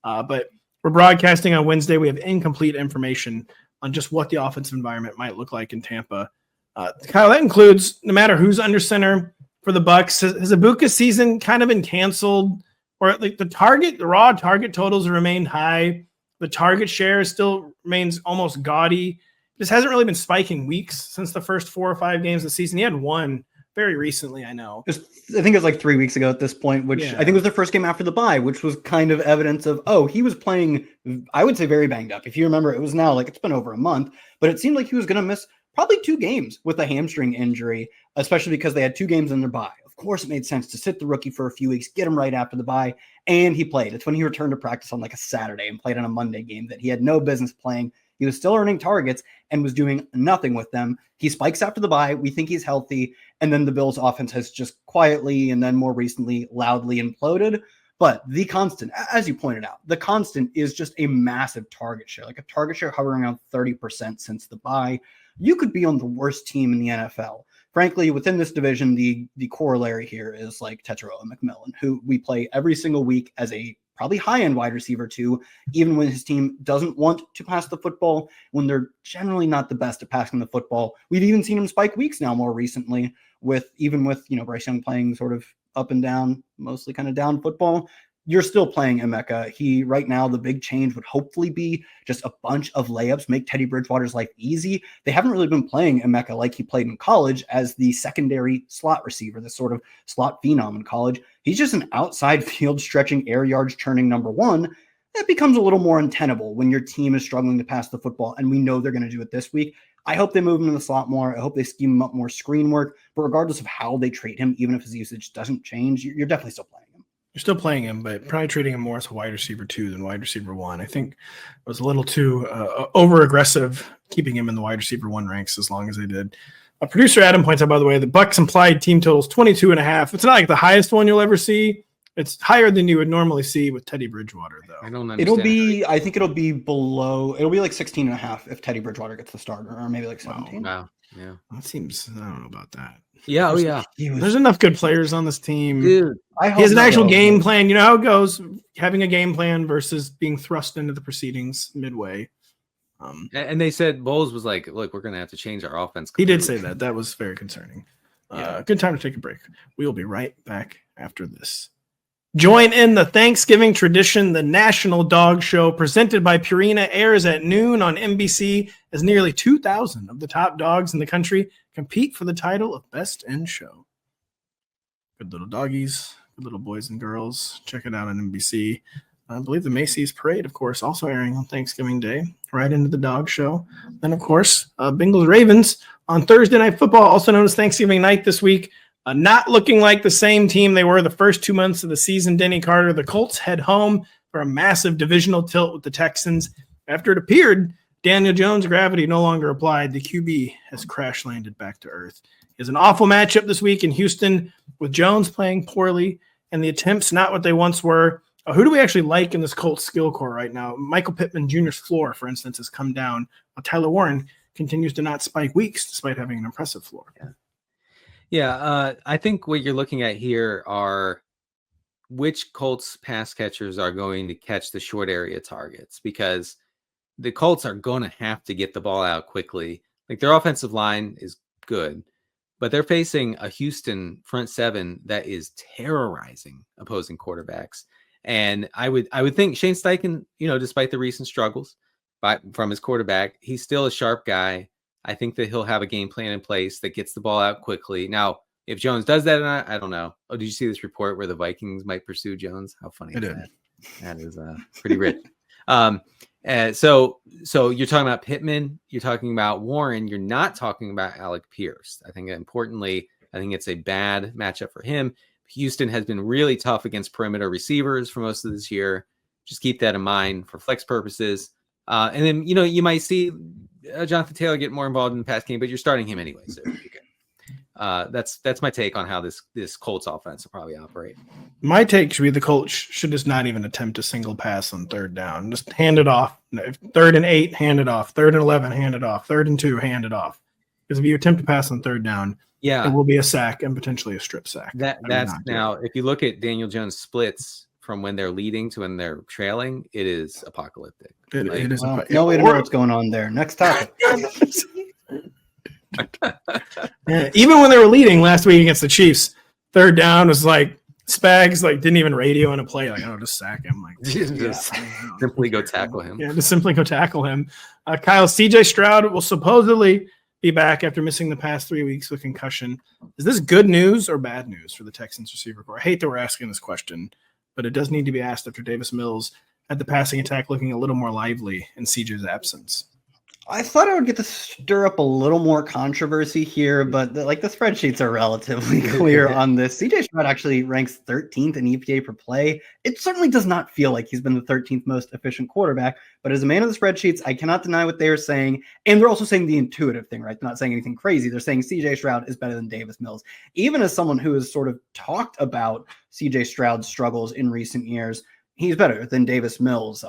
but. We're broadcasting on Wednesday. We have incomplete information on just what the offensive environment might look like in Tampa. Kyle, that includes no matter who's under center for the Bucs. Has Ibuka's season kind of been canceled? Or like the raw target totals remained high. The target share still remains almost gaudy. This hasn't really been spiking weeks since the first 4 or 5 games of the season. He had one very recently, I know. I think it was like 3 weeks ago at this point, which I think was the first game after the bye, which was kind of evidence of, he was playing, I would say, very banged up. If you remember, it was now like it's been over a month, but it seemed like he was going to miss probably 2 games with a hamstring injury, especially because they had 2 games in their bye. Of course, it made sense to sit the rookie for a few weeks, get him right after the bye, and he played. It's when he returned to practice on like a Saturday and played on a Monday game that he had no business playing. He was still earning targets and was doing nothing with them. He spikes after the bye. We think he's healthy. And then the Bills offense has just quietly and then more recently loudly imploded. But the constant, as you pointed out, the constant is just a massive target share, like a target share hovering around 30% since the bye. You could be on the worst team in the NFL. Frankly, within this division, the corollary here is like Tetero McMillan, who we play every single week as a probably high-end wide receiver too, even when his team doesn't want to pass the football, when they're generally not the best at passing the football. We've even seen him spike weeks now more recently with Bryce Young playing sort of up and down, mostly kind of down football. You're still playing Emeka. He right now, the big change would hopefully be just a bunch of layups, make Teddy Bridgewater's life easy. They haven't really been playing Emeka like he played in college as the secondary slot receiver, this sort of slot phenom in college. He's just an outside field stretching, air yards churning number one. That becomes a little more untenable when your team is struggling to pass the football, and we know they're going to do it this week. I hope they move him in the slot more. I hope they scheme him up more screen work. But regardless of how they treat him, even if his usage doesn't change, you're definitely still playing him. You're still playing him, but probably treating him more as a wide receiver 2 than wide receiver 1. I think it was a little too over-aggressive keeping him in the wide receiver 1 ranks as long as they did. Producer Adam points out, by the way, the Bucs implied team total is 22.5. It's not like the highest one you'll ever see. It's higher than you would normally see with Teddy Bridgewater, though. I don't understand. I think it'll be below. It'll be like 16.5 if Teddy Bridgewater gets the starter, or maybe like 17. Wow. Yeah. That seems, I don't know about that. Yeah. Oh, yeah. There's enough good players on this team. Dude. He has an actual game plan. You know how it goes, having a game plan versus being thrust into the proceedings midway. And they said Bowles was like, look, we're going to have to change our offense. He did say that. That was very concerning. Good time to take a break. We will be right back after this. Join in the Thanksgiving tradition. The National Dog Show, presented by Purina, airs at noon on NBC as nearly 2,000 of the top dogs in the country compete for the title of Best in Show. Good little doggies, good little boys and girls. Check it out on NBC. I believe the Macy's Parade, of course, also airing on Thanksgiving Day, right into the Dog Show. Then, of course, Bengals Ravens on Thursday Night Football, also known as Thanksgiving Night this week. Not looking like the same team they were the first 2 months of the season. Denny Carter, the Colts head home for a massive divisional tilt with the Texans. After it appeared Daniel Jones' gravity no longer applied, the QB has crash landed back to earth. It is an awful matchup this week in Houston with Jones playing poorly and the attempts not what they once were. Who do we actually like in this Colts skill core right now? Michael Pittman Jr.'s floor, for instance, has come down. Tyler Warren continues to not spike weeks despite having an impressive floor. Yeah, I think what you're looking at here are which Colts pass catchers are going to catch the short area targets, because the Colts are going to have to get the ball out quickly. Like, their offensive line is good, but they're facing a Houston front seven that is terrorizing opposing quarterbacks. And I would think Shane Steichen, despite the recent struggles from his quarterback, he's still a sharp guy. I think that he'll have a game plan in place that gets the ball out quickly. Now, if Jones does that or not, I don't know. Oh, did you see this report where the Vikings might pursue Jones? How funny is that? That is pretty rich. So you're talking about Pittman. You're talking about Warren. You're not talking about Alec Pierce. I think importantly, it's a bad matchup for him. Houston has been really tough against perimeter receivers for most of this year. Just keep that in mind for flex purposes. And then, you might see Jonathan Taylor get more involved in the pass game, but you're starting him anyway. So that's my take on how this Colts offense will probably operate. My take should be the Colts should just not even attempt a single pass on third down. Just hand it off. 3rd and 8, hand it off. 3rd and 11, hand it off. 3rd and 2, hand it off. Because if you attempt to pass on third down, it will be a sack and potentially a strip sack. That's now, if you look at Daniel Jones' splits from when they're leading to when they're trailing, it is apocalyptic. It is. No way to know what's going on there. Next topic. Even when they were leading last week against the Chiefs, third down was like Spags didn't even radio in a play. Just sack him. Simply go tackle him. Yeah, just simply go tackle him. Kyle, CJ Stroud will supposedly be back after missing the past 3 weeks with concussion. Is this good news or bad news for the Texans receiver core? I hate that we're asking this question, but it does need to be asked after Davis Mills had the passing attack looking a little more lively in CJ's absence. I thought I would get to stir up a little more controversy here, but the spreadsheets are relatively clear on this. CJ Stroud actually ranks 13th in EPA per play. It certainly does not feel like he's been the 13th most efficient quarterback, but as a man of the spreadsheets, I cannot deny what they are saying. And they're also saying the intuitive thing, right? They're not saying anything crazy. They're saying CJ Stroud is better than Davis Mills. Even as someone who has sort of talked about CJ Stroud's struggles in recent years, he's better than Davis Mills.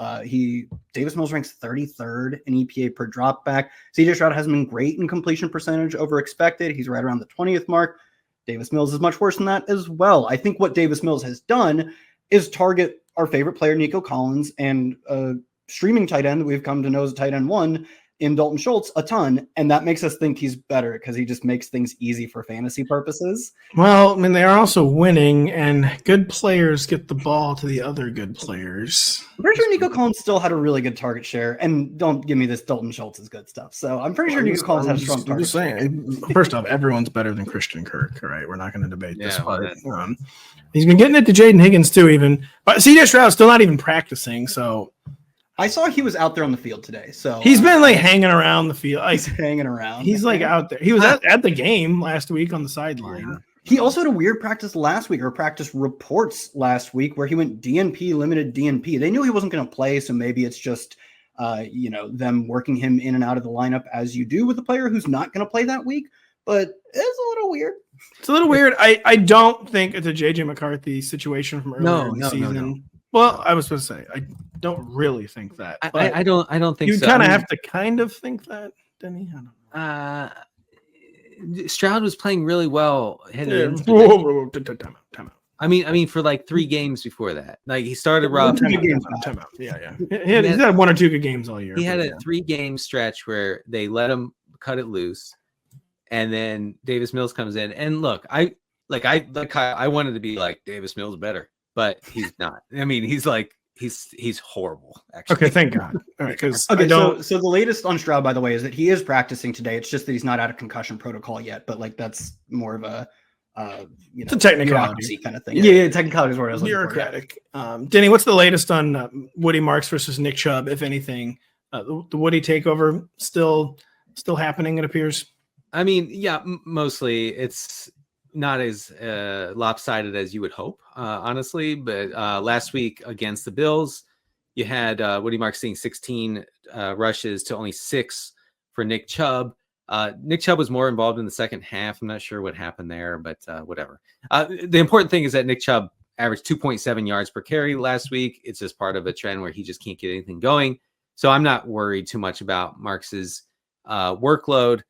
Davis Mills ranks 33rd in EPA per dropback. CJ Stroud hasn't been great in completion percentage over expected. He's right around the 20th mark. Davis Mills is much worse than that as well. I think what Davis Mills has done is target our favorite player, Nico Collins, and a streaming tight end that we've come to know as a tight end one in Dalton Schultz a ton, and that makes us think he's better because he just makes things easy for fantasy purposes. Well, I mean, they are also winning, and good players get the ball to the other good players. I'm pretty sure Nico Collins still had a really good target share, and don't give me this Dalton Schultz is good stuff. So I'm pretty sure Nico Collins has a strong target share. First off, everyone's better than Christian Kirk, all right? We're not going to debate this part. He's been getting it to Jaden Higgins too, even. But CJ Stroud's still not even practicing, so... I saw he was out there on the field today, so he's been hanging around the field. He's hanging around. He's out there. He was at the game last week on the sideline. He also had a weird practice last week, or practice reports last week, where he went DNP, limited DNP. They knew he wasn't going to play, so maybe it's just them working him in and out of the lineup as you do with a player who's not going to play that week. But it's a little weird. It's a little weird. I don't think it's a JJ McCarthy situation from earlier in the season. No. Well, I was supposed to say I don't really think that. I don't think you so. You kind of have to kind of think that, Denny. I don't know. Stroud was playing really well. Time out. I mean, for 3 games before that, he started rough. Time out. Yeah. He's had 1 or 2 good games all year. He had a 3-game stretch where they let him cut it loose, and then Davis Mills comes in. And look, I wanted to be like Davis Mills better. But he's not. I mean, he's horrible, actually. Okay, thank God. All right, so the latest on Stroud, by the way, is that he is practicing today. It's just that he's not out of concussion protocol yet. But that's more of a it's a technicality kind of thing. Yeah, technicality is where I was bureaucratic. Denny, what's the latest on Woody Marks versus Nick Chubb, if anything? The Woody takeover still happening, it appears. I mean, yeah, mostly it's not as lopsided as you would hope, honestly. But last week against the Bills, you had Woody Marks seeing 16 rushes to only 6 for Nick Chubb. Nick Chubb was more involved in the second half. I'm not sure what happened there, but whatever. The important thing is that Nick Chubb averaged 2.7 yards per carry last week. It's just part of a trend where he just can't get anything going. So I'm not worried too much about Marks's workload.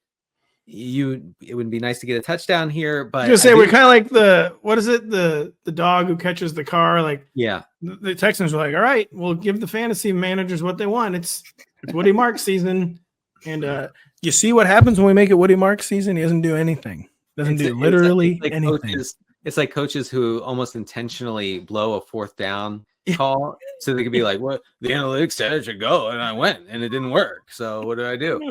It would be nice to get a touchdown here, but I was gonna say we're kind of like the dog who catches the car. The Texans were like, all right, we'll give the fantasy managers what they want. It's Woody Marks season, and you see what happens when we make it Woody Marks season. He doesn't do anything. Doesn't do literally anything. It's like coaches who almost intentionally blow a 4th down call so they could be like, "What the analytics said it should go, and I went, and it didn't work. So what did I do?"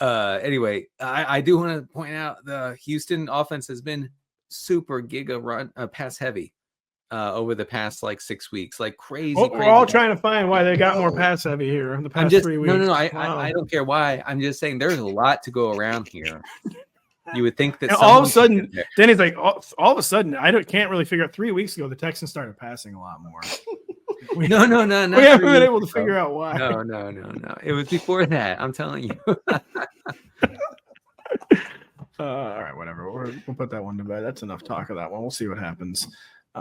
Anyway, I do want to point out the Houston offense has been super pass heavy over the past 6 weeks, crazy. We're all trying to find why they got more pass heavy here in the past 3 weeks. No. I don't care why. I'm just saying there's a lot to go around here. You would think that all of a sudden, Denny's like, all of a sudden, can't really figure out. 3 weeks ago, the Texans started passing a lot more. No. We haven't been able to figure out why. No. It was before that. I'm telling you. All right, whatever. We'll put that one to bed. That's enough talk of that one. We'll see what happens.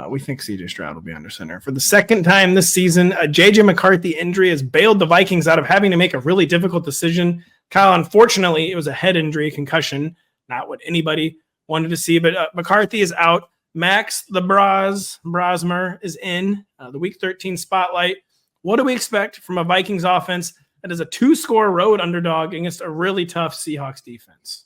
We think CJ Stroud will be under center. For the second time this season, a JJ McCarthy injury has bailed the Vikings out of having to make a really difficult decision. Kyle, unfortunately, it was a head injury, concussion, not what anybody wanted to see, but McCarthy is out. Max Brosmer is in the Week 13 spotlight. What do we expect from a Vikings offense that is a 2-score road underdog against a really tough Seahawks defense?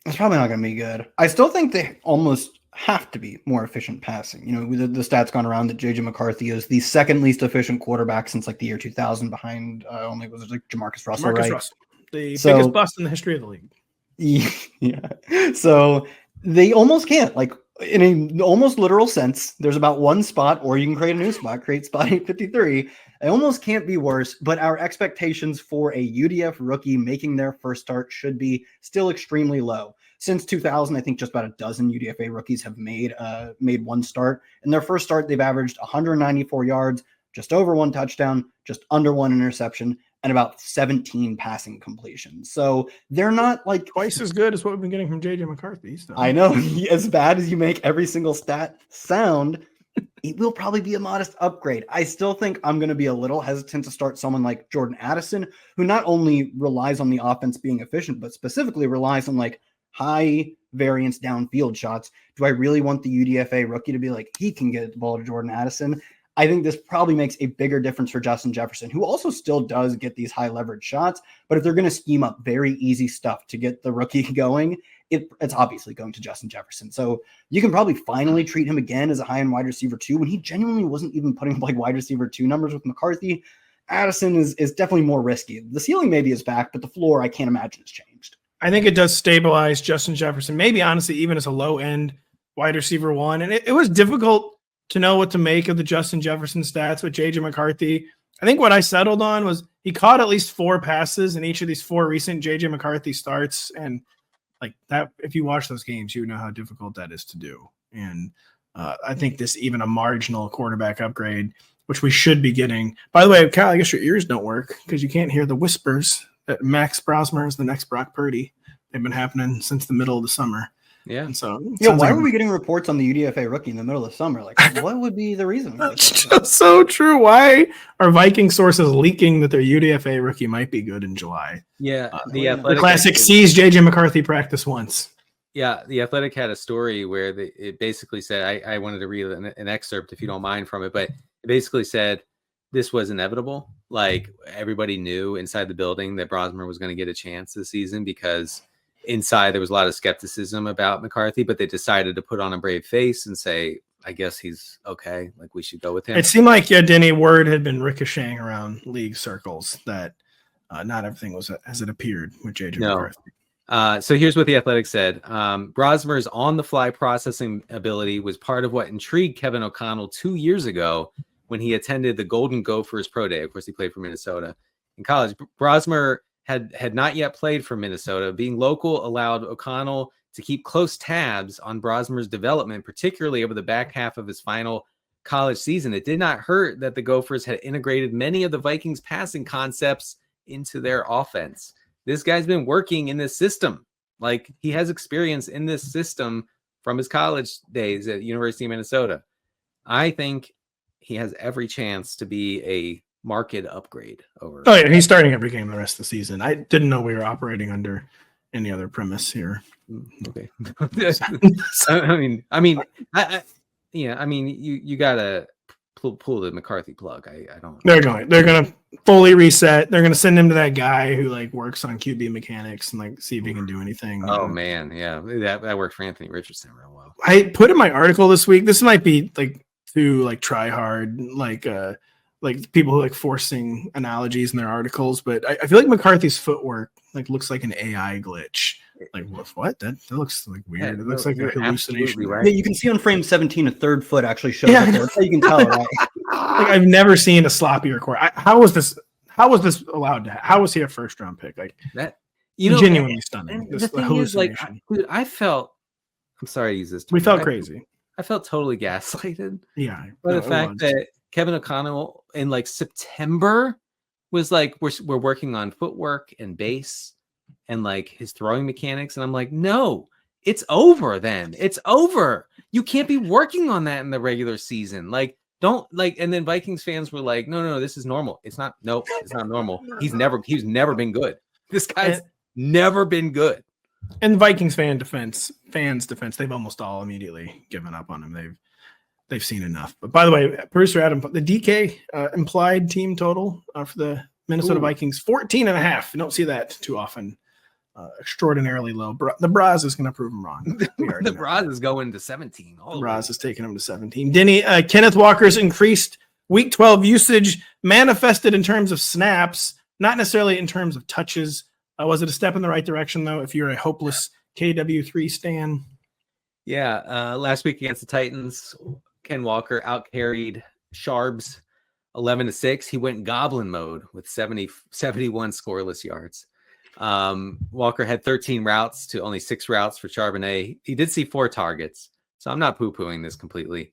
It's probably not going to be good. I still think they almost have to be more efficient passing. The stats gone around that JJ McCarthy is the second least efficient quarterback since the year 2000 behind only was it Jamarcus Russell, right? Russell, the biggest bust in the history of the league. Yeah. So they almost can't. In an almost literal sense, there's about one spot, or you can create a new spot, create spot 853, It almost can't be worse, but our expectations for a UDF rookie making their first start should be still extremely low. Since 2000, I think just about a dozen UDFA rookies have made one start. In their first start, they've averaged 194 yards, just over 1 touchdown, just under 1 interception, and about 17 passing completions. So they're not like twice as good as what we've been getting from JJ McCarthy. So. I know, as bad as you make every single stat sound, it will probably be a modest upgrade. I still think I'm going to be a little hesitant to start someone like Jordan Addison, who not only relies on the offense being efficient, but specifically relies on like high variance downfield shots. Do I really want the UDFA rookie to be like, he can get the ball to Jordan Addison? I think this probably makes a bigger difference for Justin Jefferson, who also still does get these high leverage shots. But if they're going to scheme up very easy stuff to get the rookie going, it's obviously going to Justin Jefferson. So you can probably finally treat him again as a high-end wide receiver 2 when he genuinely wasn't even putting like wide receiver 2 numbers with McCarthy. Addison is definitely more risky. The ceiling maybe is back, but the floor I can't imagine has changed. I think it does stabilize Justin Jefferson, maybe honestly even as a low-end wide receiver 1. And it was difficult to know what to make of the Justin Jefferson stats with JJ McCarthy. I think what I settled on was he caught at least 4 passes in each of these 4 recent JJ McCarthy starts. And like that, if you watch those games, you know how difficult that is to do. And I think this even a marginal quarterback upgrade, which we should be getting. By the way, Kyle, I guess your ears don't work because you can't hear the whispers that Max Brosmer is the next Brock Purdy. They've been happening since the middle of the summer. Yeah. And so why were we getting reports on the UDFA rookie in the middle of the summer? Like, what would be the reason? That's just so true. Why are Viking sources leaking that their UDFA rookie might be good in July? Yeah. The Classic sees JJ McCarthy practice once. Yeah. The Athletic had a story where it basically said, I wanted to read an excerpt if you don't mind from it, but it basically said this was inevitable. Like everybody knew inside the building that Brosmer was going to get a chance this season because inside there was a lot of skepticism about McCarthy, but they decided to put on a brave face and say, I guess he's okay. Like we should go with him. It seemed like Denny, word had been ricocheting around league circles that not everything was as it appeared with JJ McCarthy. So here's what the Athletic said. Brosmer's on-the-fly processing ability was part of what intrigued Kevin O'Connell 2 years ago when he attended the Golden Gophers Pro Day. Of course, he played for Minnesota in college. Brosmer had not yet played for Minnesota. Being local allowed O'Connell to keep close tabs on Brosmer's development, particularly over the back half of his final college season. It did not hurt that the Gophers had integrated many of the Vikings passing concepts into their offense. This guy's been working in this system. Like he has experience in this system from his college days at University of Minnesota. I think he has every chance to be a market upgrade over. Oh yeah, he's starting every game the rest of the season. I didn't know we were operating under any other premise here. Okay. I mean, you gotta pull the McCarthy plug. I don't. They're gonna fully reset. They're gonna send him to that guy who like works on QB mechanics and like see if he can do anything. Oh man, yeah, that worked for Anthony Richardson real well. I put in my article this week. This might be like too like try hard, like people who like forcing analogies in their articles, but I feel like McCarthy's footwork like looks like an AI glitch. Like what? That looks like weird. Yeah, it looks like a hallucination. Right. Yeah, you can see on frame 17 a third foot actually shows up there. That's how you can tell, right? Like I've never seen a sloppy record. How was this allowed to? How was he a first round pick? Like that, genuinely stunning. The thing is, like, I felt. I'm sorry to use this term. We felt crazy. I felt totally gaslighted. Yeah, by the fact that Kevin O'Connell in like September was like, we're working on footwork and base and like his throwing mechanics. And I'm like, no, it's over then. It's over. You can't be working on that in the regular season. Like, don't like, and then Vikings fans were like, no, this is normal. It's not, nope, it's not normal. He's never been good. This guy's never been good. And Vikings fans' defense, they've almost all immediately given up on him. They've seen enough. But by the way, producer Adam, the DK implied team total for the Minnesota Vikings, 14.5. You don't see that too often. Extraordinarily low. The Braz is going to prove him wrong. The Braz is going to 17. The Braz is taking him to 17. Denny, Kenneth Walker's increased week 12 usage manifested in terms of snaps, not necessarily in terms of touches. Was it a step in the right direction, though, if you're a hopeless KW3 stan? Yeah. Last week against the Titans, Ken Walker out-carried Sharbs 11-6. He went goblin mode with 71 scoreless yards. Walker had 13 routes to only 6 routes for Charbonnet. He did see 4 targets, so I'm not poo-pooing this completely.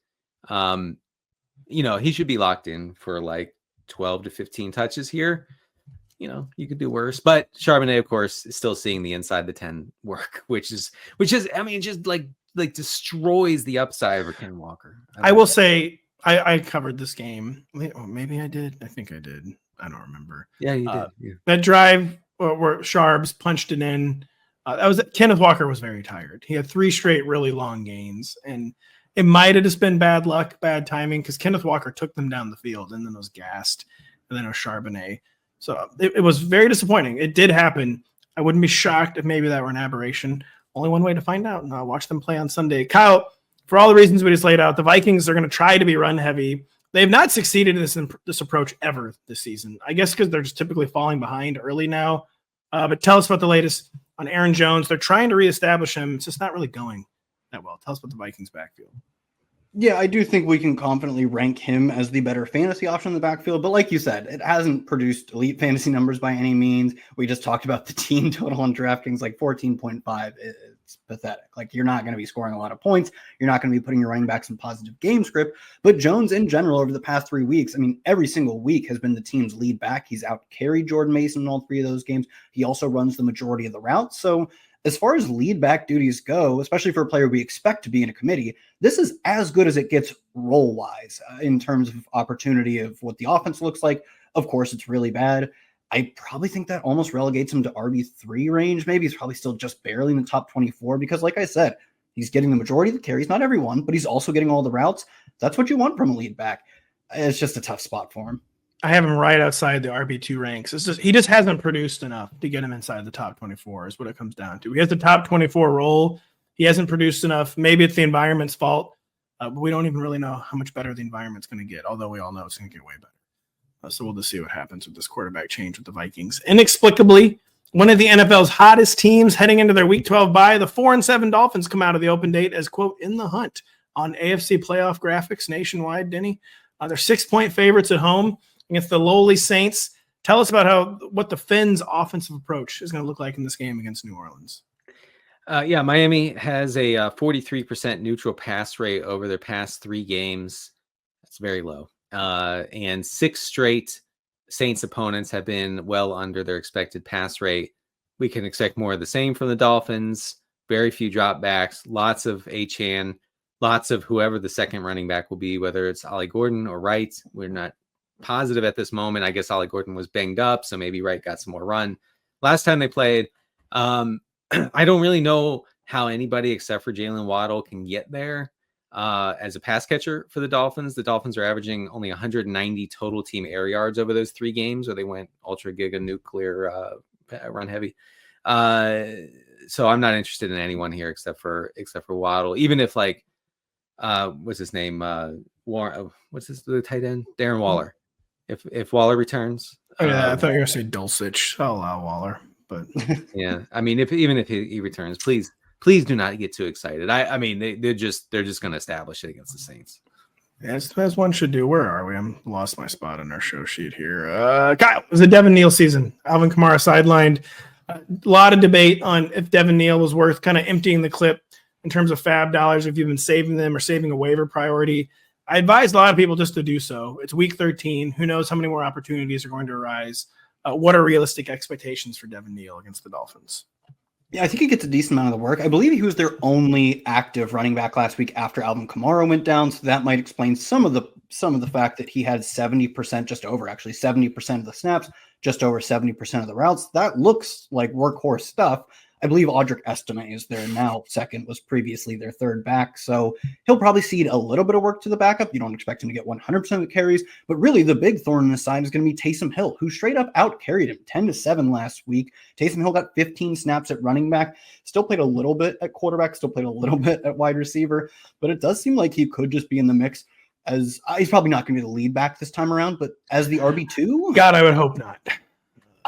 He should be locked in for like 12 to 15 touches here. You could do worse, but Charbonnet, of course, is still seeing the inside the 10 work, which is, I mean, just like destroys the upside of Ken Walker. I will say I covered this game. Maybe I did. I think I did. I don't remember. Yeah, you did. Yeah. That drive where Sharbs punched it in. Kenneth Walker was very tired. He had 3 straight really long gains, and it might have just been bad luck, bad timing, because Kenneth Walker took them down the field, and then it was gassed, and then it was Charbonnet. So it was very disappointing. It did happen. I wouldn't be shocked if maybe that were an aberration. Only one way to find out, and I'll watch them play on Sunday. Kyle, for all the reasons we just laid out, the Vikings are going to try to be run heavy. They have not succeeded in this approach ever this season. I guess because they're just typically falling behind early now. But tell us about the latest on Aaron Jones. They're trying to reestablish him. It's just not really going that well. Tell us about the Vikings backfield. Yeah, I do think we can confidently rank him as the better fantasy option in the backfield. But like you said, it hasn't produced elite fantasy numbers by any means. We just talked about the team total on DraftKings, like 14.5. It's pathetic. Like, you're not going to be scoring a lot of points. You're not going to be putting your running backs in positive game script. But Jones in general over the past 3 weeks, I mean, every single week has been the team's lead back. He's out carried Jordan Mason in all 3 of those games. He also runs the majority of the routes. So as far as lead back duties go, especially for a player we expect to be in a committee, this is as good as it gets role-wise in terms of opportunity of what the offense looks like. Of course, it's really bad. I probably think that almost relegates him to RB3 range. Maybe he's probably still just barely in the top 24 because, like I said, he's getting the majority of the carries, not everyone, but he's also getting all the routes. That's what you want from a lead back. It's just a tough spot for him. I have him right outside the RB2 ranks. He just hasn't produced enough to get him inside the top 24 is what it comes down to. He has the top 24 role. He hasn't produced enough. Maybe it's the environment's fault, but we don't even really know how much better the environment's going to get, although we all know it's going to get way better. So we'll just see what happens with this quarterback change with the Vikings. Inexplicably, one of the NFL's hottest teams heading into their Week 12 bye, the 4-7 Dolphins come out of the open date as, quote, in the hunt on AFC playoff graphics nationwide, Denny. They're 6-point favorites at home against the lowly Saints. Tell us about what the Fins' offensive approach is going to look like in this game against New Orleans. Miami has a 43% neutral pass rate over their past 3 games. That's very low. And 6 straight Saints opponents have been well under their expected pass rate. We can expect more of the same from the Dolphins. Very few dropbacks, lots of Achane, lots of whoever the second running back will be, whether it's Ollie Gordon or Wright. We're not positive at this moment. I guess Ollie Gordon was banged up, so maybe Wright got some more run. Last time they played, I don't really know how anybody except for Jalen Waddle can get there as a pass catcher for the Dolphins. The Dolphins are averaging only 190 total team air yards over those 3 games where they went ultra giga nuclear run heavy. So I'm not interested in anyone here except for Waddle. Even if what's his name? The tight end? Darren Waller. If Waller returns. Oh yeah, I thought you were going to say Dulcich. I'll allow Waller, but yeah, I mean, even if he returns, please do not get too excited. I mean, they're just going to establish it against the Saints. As one should do. Where are we? I'm lost my spot on our show sheet here. Kyle, it was a Devin Neal season. Alvin Kamara sidelined. A lot of debate on if Devin Neal was worth kind of emptying the clip in terms of fab dollars, if you've been saving them or saving a waiver priority. I advise a lot of people just to do so. It's week 13. Who knows how many more opportunities are going to arise? What are realistic expectations for Devin Neal against the Dolphins? Yeah, I think he gets a decent amount of the work. I believe he was their only active running back last week after Alvin Kamara went down, so that might explain some of the fact that he had 70%, just over actually 70% of the snaps, just over 70% of the routes. That looks like workhorse stuff. I believe Audric Estime is their now second, was previously their third back. So he'll probably cede a little bit of work to the backup. You don't expect him to get 100% of the carries, but really the big thorn in the side is going to be Taysom Hill, who straight up out carried him 10-7 last week. Taysom Hill got 15 snaps at running back, still played a little bit at quarterback, still played a little bit at wide receiver, but it does seem like he could just be in the mix as he's probably not going to be the lead back this time around, but as the RB2. God, I would hope not.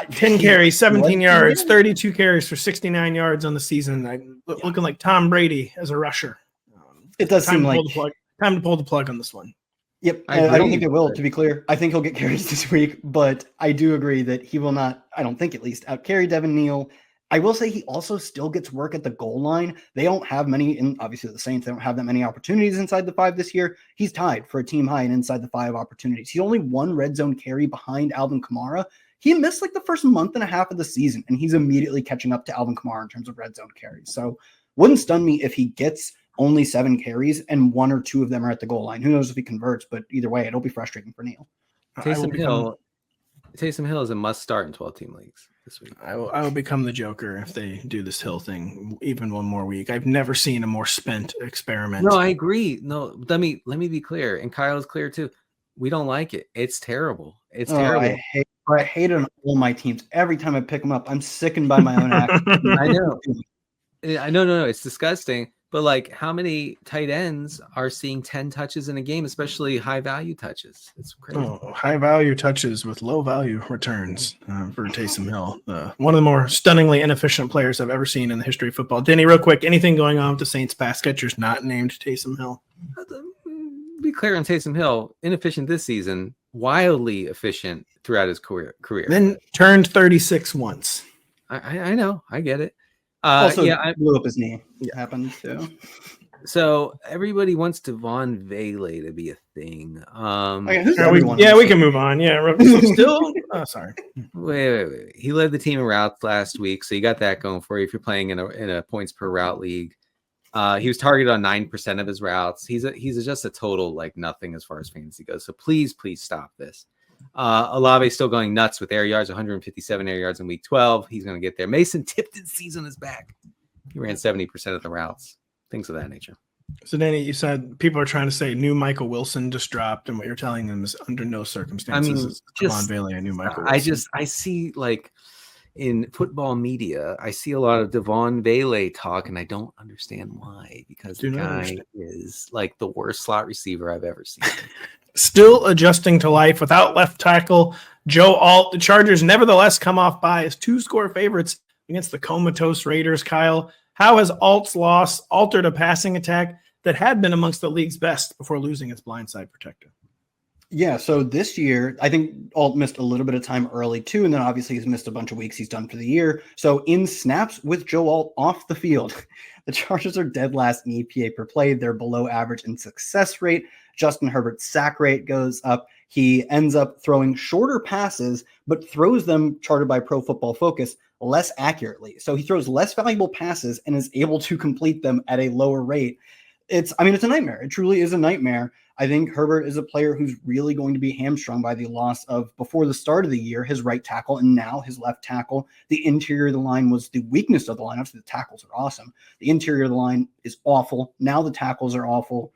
10 carries, 17 yards, 32 carries for 69 yards on the season. Looking like Tom Brady as a rusher. It does seem like time to pull the plug on this one. Yep. I I don't agree, think they will, but- to be clear. I think he'll get carries this week, but I do agree that he will not, I don't think at least, out carry Devin Neal. I will say he also still gets work at the goal line. They don't have many, and obviously the Saints, they don't have that many opportunities inside the 5 this year. He's tied for a team high and inside the 5 opportunities. He's only 1 red zone carry behind Alvin Kamara. He missed like the first month and a half of the season, and he's immediately catching up to Alvin Kamara in terms of red zone carries. So wouldn't stun me if he gets only 7 carries and 1 or 2 of them are at the goal line. Who knows if he converts, but either way, it'll be frustrating for Neal. Taysom Hill is a must start in 12-team leagues this week. I will become the Joker if they do this Hill thing even one more week. I've never seen a more spent experiment. No, I agree. No, let me be clear, and Kyle is clear too. We don't like it. It's terrible. It's terrible. I hate it on all my teams. Every time I pick them up, I'm sickened by my own act. I know. No, it's disgusting. But like, how many tight ends are seeing 10 touches in a game, especially high value touches? It's crazy. High value touches with low value returns for Taysom Hill. One of the more stunningly inefficient players I've ever seen in the history of football. Denny, real quick, anything going on with the Saints pass catchers not named Taysom Hill? Be clear on Taysom Hill, inefficient this season, wildly efficient throughout his career. Then turned 36 once. I know, I get it. Also, I blew up his knee. It happened too. So everybody wants Devon Vele to be a thing. Who's everyone? We can move on. Yeah, still. Oh, sorry. Wait. He led the team in routes last week, so you got that going for you if you're playing in a points per route league. He was targeted on 9% of his routes. He's just a total like nothing as far as fantasy goes. So please stop this. Olave still going nuts with air yards, 157 air yards in week 12. He's going to get there. Mason Tipton's season is back. He ran 70% of the routes, things of that nature. So, Danny, you said people are trying to say new Michael Wilson just dropped, and what you're telling them is under no circumstances is Devon Vele a new Michael Wilson. I see like in football media, I see a lot of Devon Vele talk, and I don't understand why, because the guy is like the worst slot receiver I've ever seen. Still adjusting to life without left tackle Joe Alt. The Chargers nevertheless come off by as 2-score favorites against the comatose Raiders. Kyle, how has Alt's loss altered a passing attack that had been amongst the league's best before losing its blindside protector? Yeah, so this year, I think Alt missed a little bit of time early too, and then obviously he's missed a bunch of weeks. He's done for the year. So in snaps with Joe Alt off the field, the Chargers are dead last in EPA per play. They're below average in success rate. Justin Herbert's sack rate goes up. He ends up throwing shorter passes, but throws them, charted by Pro Football Focus, less accurately. So he throws less valuable passes and is able to complete them at a lower rate. It's a nightmare. It truly is a nightmare. I think Herbert is a player who's really going to be hamstrung by the loss of, before the start of the year, his right tackle and now his left tackle. The interior of the line was the weakness of the line. Obviously, the tackles are awesome. The interior of the line is awful. Now the tackles are awful.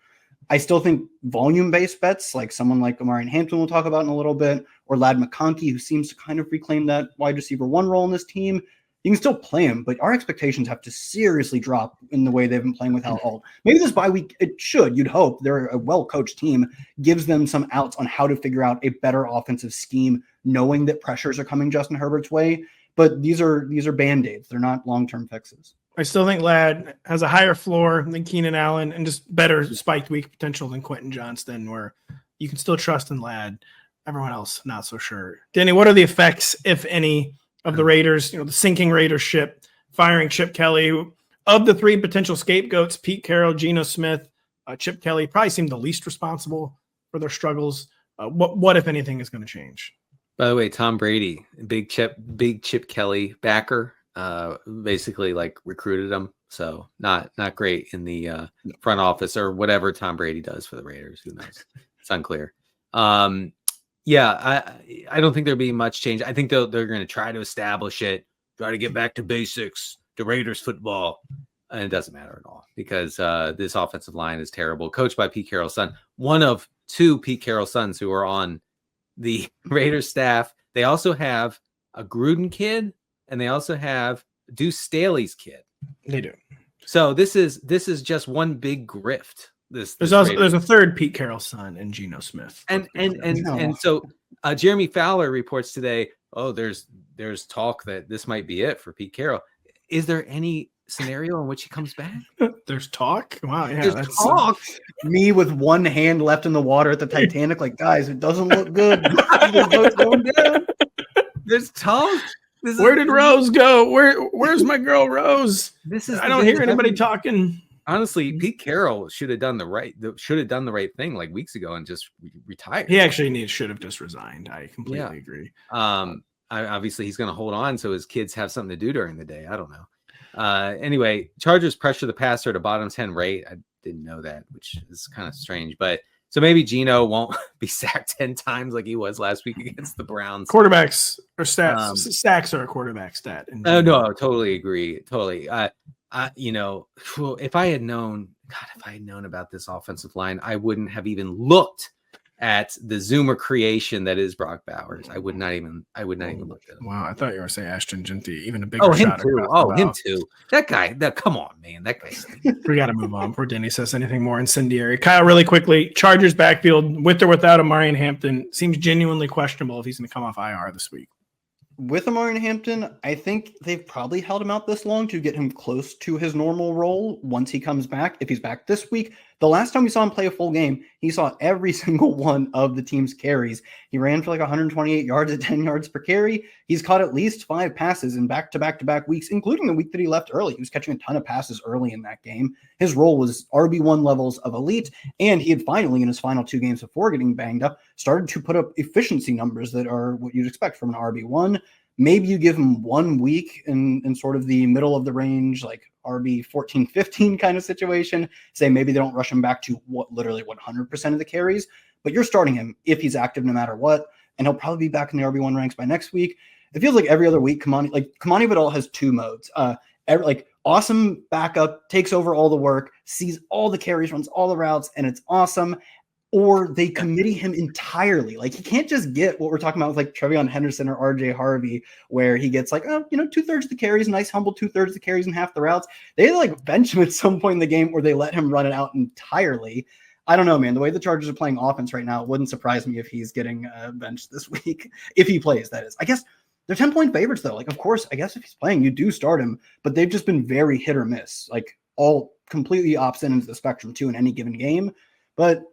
I still think volume-based bets, like someone like Omarion Hampton we'll talk about in a little bit, or Ladd McConkey, who seems to kind of reclaim that wide receiver 1 role in this team, you can still play him, but our expectations have to seriously drop in the way they've been playing without Alt. Maybe this bye week, you'd hope, they're a well-coached team, gives them some outs on how to figure out a better offensive scheme, knowing that pressures are coming Justin Herbert's way. But these are Band-Aids. They're not long-term fixes. I still think Ladd has a higher floor than Keenan Allen and just better spiked week potential than Quentin Johnston, where you can still trust in Ladd. Everyone else, not so sure. Danny, what are the effects, if any, of the Raiders, the sinking Raiders ship, firing Chip Kelly? Of the 3 potential scapegoats, Pete Carroll, Geno Smith, Chip Kelly probably seem the least responsible for their struggles. What, if anything, is going to change? By the way, Tom Brady, big Chip Kelly backer, basically like recruited him. So not great in the front office or whatever Tom Brady does for the Raiders. Who knows? It's unclear. Yeah, I don't think there'll be much change. I think they're going to try to establish it, try to get back to basics, to Raiders football. And it doesn't matter at all because this offensive line is terrible. Coached by Pete Carroll's son, one of 2 Pete Carroll's sons who are on the Raiders staff. They also have a Gruden kid, and they also have Deuce Staley's kid. They do. So this is just one big grift. There's a third Pete Carroll son and Geno Smith. And so Jeremy Fowler reports today, there's talk that this might be it for Pete Carroll. Is there any scenario in which he comes back? There's talk. Wow, yeah, There's that's talk. Me with one hand left in the water at the Titanic, like, guys, it doesn't look good. The boat's going down. There's talk. Where did Rose go? Where's my girl Rose? I don't hear anybody talking. Honestly, Pete Carroll should have done the right thing like weeks ago and just retired. He actually should have just resigned. I completely agree. Obviously he's going to hold on so his kids have something to do during the day. I don't know. Anyway, Chargers pressure the passer at a bottom 10 rate. I didn't know that, which is kind of strange. But so maybe Geno won't be sacked 10 times like he was last week against the Browns. Quarterbacks or stats. Sacks are a quarterback stat. Oh no, totally agree. Totally. If I had known about this offensive line, I wouldn't have even looked at the Zoomer creation that is Brock Bowers. I would not even look at him. Wow, I thought you were saying Ashton Genty, even a bigger shot. Him too. That guy. Come on, man. That guy. We got to move on before Denny says anything more incendiary. Kyle, really quickly, Chargers backfield with or without Amari Hampton seems genuinely questionable if he's going to come off IR this week. With Amari Hampton, I think they've probably held him out this long to get him close to his normal role once he comes back. If he's back this week, the last time we saw him play a full game, he saw every single one of the team's carries. He ran for like 128 yards at 10 yards per carry. He's caught at least 5 passes in back-to-back weeks, including the week that he left early. He was catching a ton of passes early in that game. His role was RB1 levels of elite, and he had finally, in his final 2 games before getting banged up, started to put up efficiency numbers that are what you'd expect from an RB1. Maybe you give him 1 week in sort of the middle of the range, like RB 14, 15 kind of situation. Say maybe they don't rush him back to literally 100% of the carries, but you're starting him if he's active no matter what, and he'll probably be back in the RB1 ranks by next week. It feels like every other week, Kamani Vidal has 2 modes. Awesome backup, takes over all the work, sees all the carries, runs all the routes, and it's awesome. Or they committee him entirely. Like, he can't just get what we're talking about with like Trevion Henderson or RJ Harvey, where he gets like, 2/3 of the carries, nice humble 2/3 of the carries and half the routes. They like bench him at some point in the game, or they let him run it out entirely. I don't know, man. The way the Chargers are playing offense right now, it wouldn't surprise me if he's getting benched this week, if he plays, that is. I guess they're 10-point favorites though. Like, of course, I guess if he's playing, you do start him, but they've just been very hit or miss, like all completely opposite ends of the spectrum too in any given game. But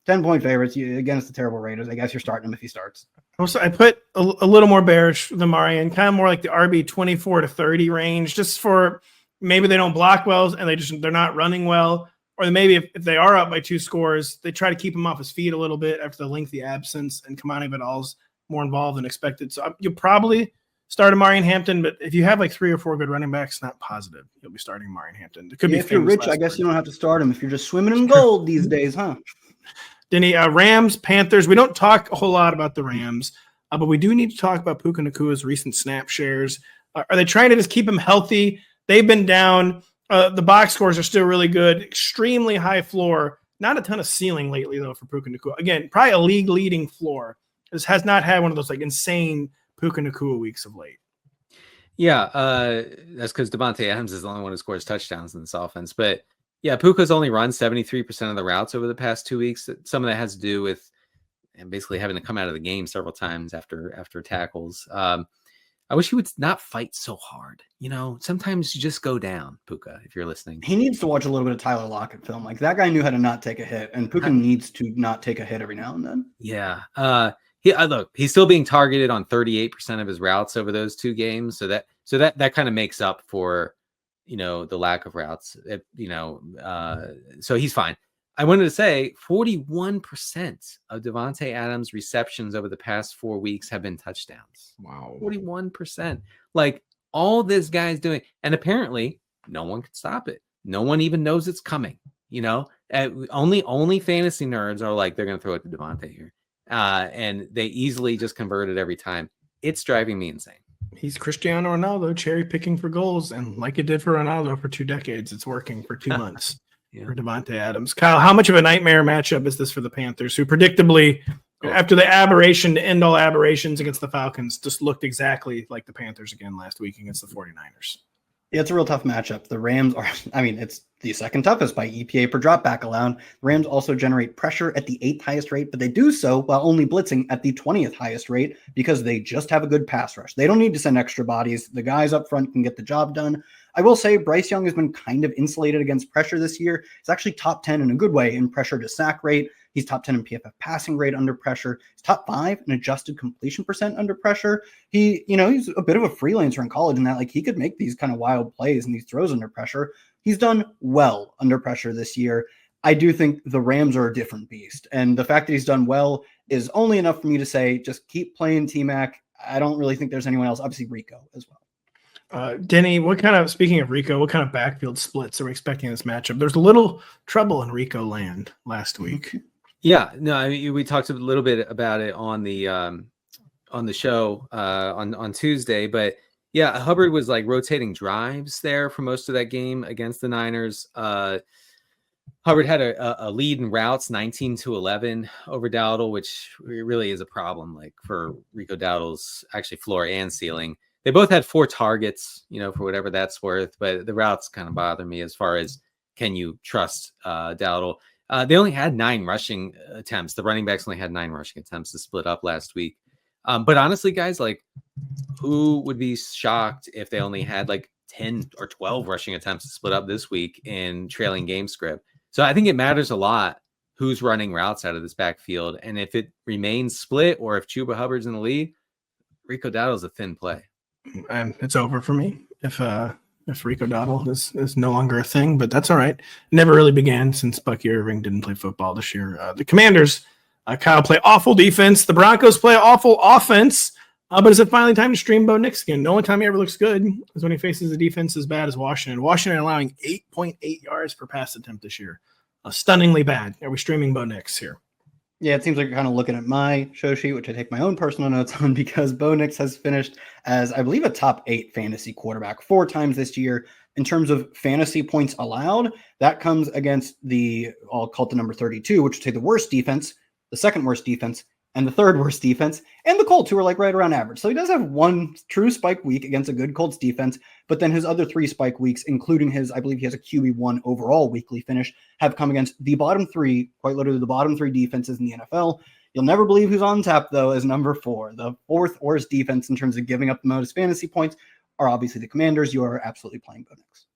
10-point favorites against the terrible Raiders. I guess you're starting him if he starts. Also, I put a little more bearish than Marion, kind of more like the RB 24 to 30 range, just for maybe they don't block well and they're not running well, or maybe if they are up by 2 scores, they try to keep him off his feet a little bit after the lengthy absence, and Kamani Vidal's more involved than expected. So you'll probably start Amari Hampton, but if you have like 3 or 4 good running backs, not positive you'll be starting Amari Hampton. It could be if you're rich, I guess you don't have to start him if you're just swimming in gold these days, huh? Denny, Rams, Panthers. We don't talk a whole lot about the Rams, but we do need to talk about Puka Nakua's recent snap shares. Are they trying to just keep him healthy? They've been down. The box scores are still really good. Extremely high floor. Not a ton of ceiling lately, though, for Puka Nacua. Again, probably a league-leading floor. This has not had one of those like insane Puka Nacua weeks of late. Yeah, that's because Devontae Adams is the only one who scores touchdowns in this offense. But yeah, Puka's only run 73% of the routes over the past 2 weeks. Some of that has to do with basically having to come out of the game several times after tackles. I wish he would not fight so hard. Sometimes you just go down, Puka, if you're listening. He needs to watch a little bit of Tyler Lockett film. Like, that guy knew how to not take a hit, and Puka needs to not take a hit every now and then. Yeah. He's still being targeted on 38% of his routes over those 2 games. So that kind of makes up for the lack of routes, so he's fine. I wanted to say 41% of Devontae Adams' receptions over the past 4 weeks have been touchdowns. Wow. 41%. Like, all this guy's doing, and apparently no one can stop it. No one even knows it's coming. Only fantasy nerds are like, they're going to throw it to Devontae here. And they easily just convert it every time. It's driving me insane. He's Cristiano Ronaldo cherry picking for goals, and like it did for Ronaldo for 2 decades, it's working for 2 months for Devontae Adams. Kyle, how much of a nightmare matchup is this for the Panthers, who predictably, after the aberration to end all aberrations against the Falcons, just looked exactly like the Panthers again last week against the 49ers? Yeah, it's a real tough matchup. The Rams are, it's the second toughest by EPA per dropback allowed. The Rams also generate pressure at the 8th highest rate, but they do so while only blitzing at the 20th highest rate because they just have a good pass rush. They don't need to send extra bodies. The guys up front can get the job done. I will say Bryce Young has been kind of insulated against pressure this year. He's actually top 10 in a good way in pressure to sack rate. He's top 10 in PFF passing rate under pressure. He's top 5 in adjusted completion percent under pressure. He's a bit of a freelancer in college in that like he could make these kind of wild plays and these throws under pressure. He's done well under pressure this year. I do think the Rams are a different beast. And the fact that he's done well is only enough for me to say, just keep playing T-Mac. I don't really think there's anyone else. Obviously Rico as well. Denny, speaking of Rico, what kind of backfield splits are we expecting in this matchup? There's a little trouble in Rico land last week. Yeah, no, I mean, we talked a little bit about it on the show on Tuesday, but yeah, Hubbard was like rotating drives there for most of that game against the Niners. Hubbard had a lead in routes 19-11 over Dowdle, which really is a problem like for Rico Dowdle's actually floor and ceiling. They both had 4 targets, for whatever that's worth, but the routes kind of bother me as far as can you trust Dowdle. They only had 9 rushing attempts. The running backs only had 9 rushing attempts to split up last week. But honestly, guys, like who would be shocked if they only had like 10 or 12 rushing attempts to split up this week in trailing game script? So I think it matters a lot who's running routes out of this backfield. And if it remains split or if Chuba Hubbard's in the lead, Rico Dowdle's a thin play. It's over for me if Rico Dowdle is no longer a thing, but that's all right. Never really began since Bucky Irving didn't play football this year. The Commanders, Kyle, play awful defense. The Broncos play awful offense. But is it finally time to stream Bo Nix again? The only time he ever looks good is when he faces a defense as bad as Washington. Washington allowing 8.8 yards per pass attempt this year. Stunningly bad. Are we streaming Bo Nix here? Yeah, it seems like you're kind of looking at my show sheet, which I take my own personal notes on because Bo Nix has finished as, I believe, a top 8 fantasy quarterback 4 times this year. In terms of fantasy points allowed, that comes against I'll call it the number 32, which would say the worst defense, the second worst defense, and the third worst defense, and the Colts, who are like right around average. So he does have one true spike week against a good Colts defense, but then his other 3 spike weeks, including I believe he has a QB1 overall weekly finish, have come against the bottom 3, quite literally the bottom 3 defenses in the NFL. You'll never believe who's on tap, though, as number 4. The 4th worst defense in terms of giving up the most fantasy points are obviously the Commanders. You are absolutely playing Bo Nix.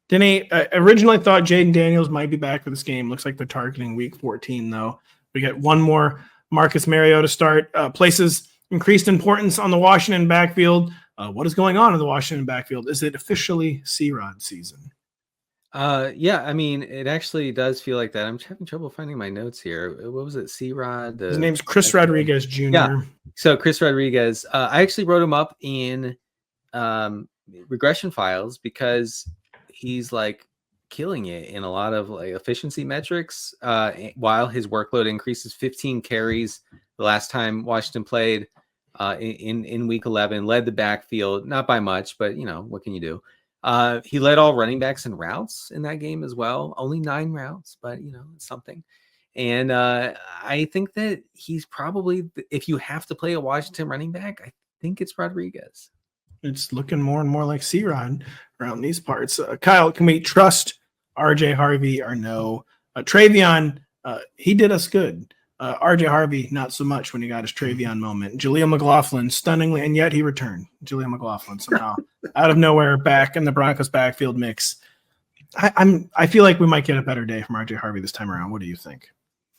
Denny, I originally thought Jaden Daniels might be back for this game. Looks like they're targeting week 14, though. We get one more Marcus Mariota start, places increased importance on the Washington backfield. What is going on in the Washington backfield? Is it officially C-Rod season? Yeah, I mean, it actually does feel like that. I'm having trouble finding my notes here. What was it? C-Rod? His name's Chris Rodriguez Jr. Yeah. So Chris Rodriguez, I actually wrote him up in regression files because he's like killing it in a lot of like efficiency metrics while his workload increases. 15 carries the last time Washington played in week 11, led the backfield, not by much, but what can you do? He led all running backs in routes in that game as well. Only 9 routes, but it's something. And I think that he's probably, if you have to play a Washington running back, I think it's Rodriguez. It's looking more and more like C-Rod around these parts. Kyle, can we trust RJ Harvey or no? Travion, he did us good. RJ Harvey, not so much when he got his Travion moment. Jaleel McLaughlin, stunningly, and yet he returned. Jaleel McLaughlin somehow out of nowhere back in the Broncos backfield mix. I feel like we might get a better day from RJ Harvey this time around. What do you think?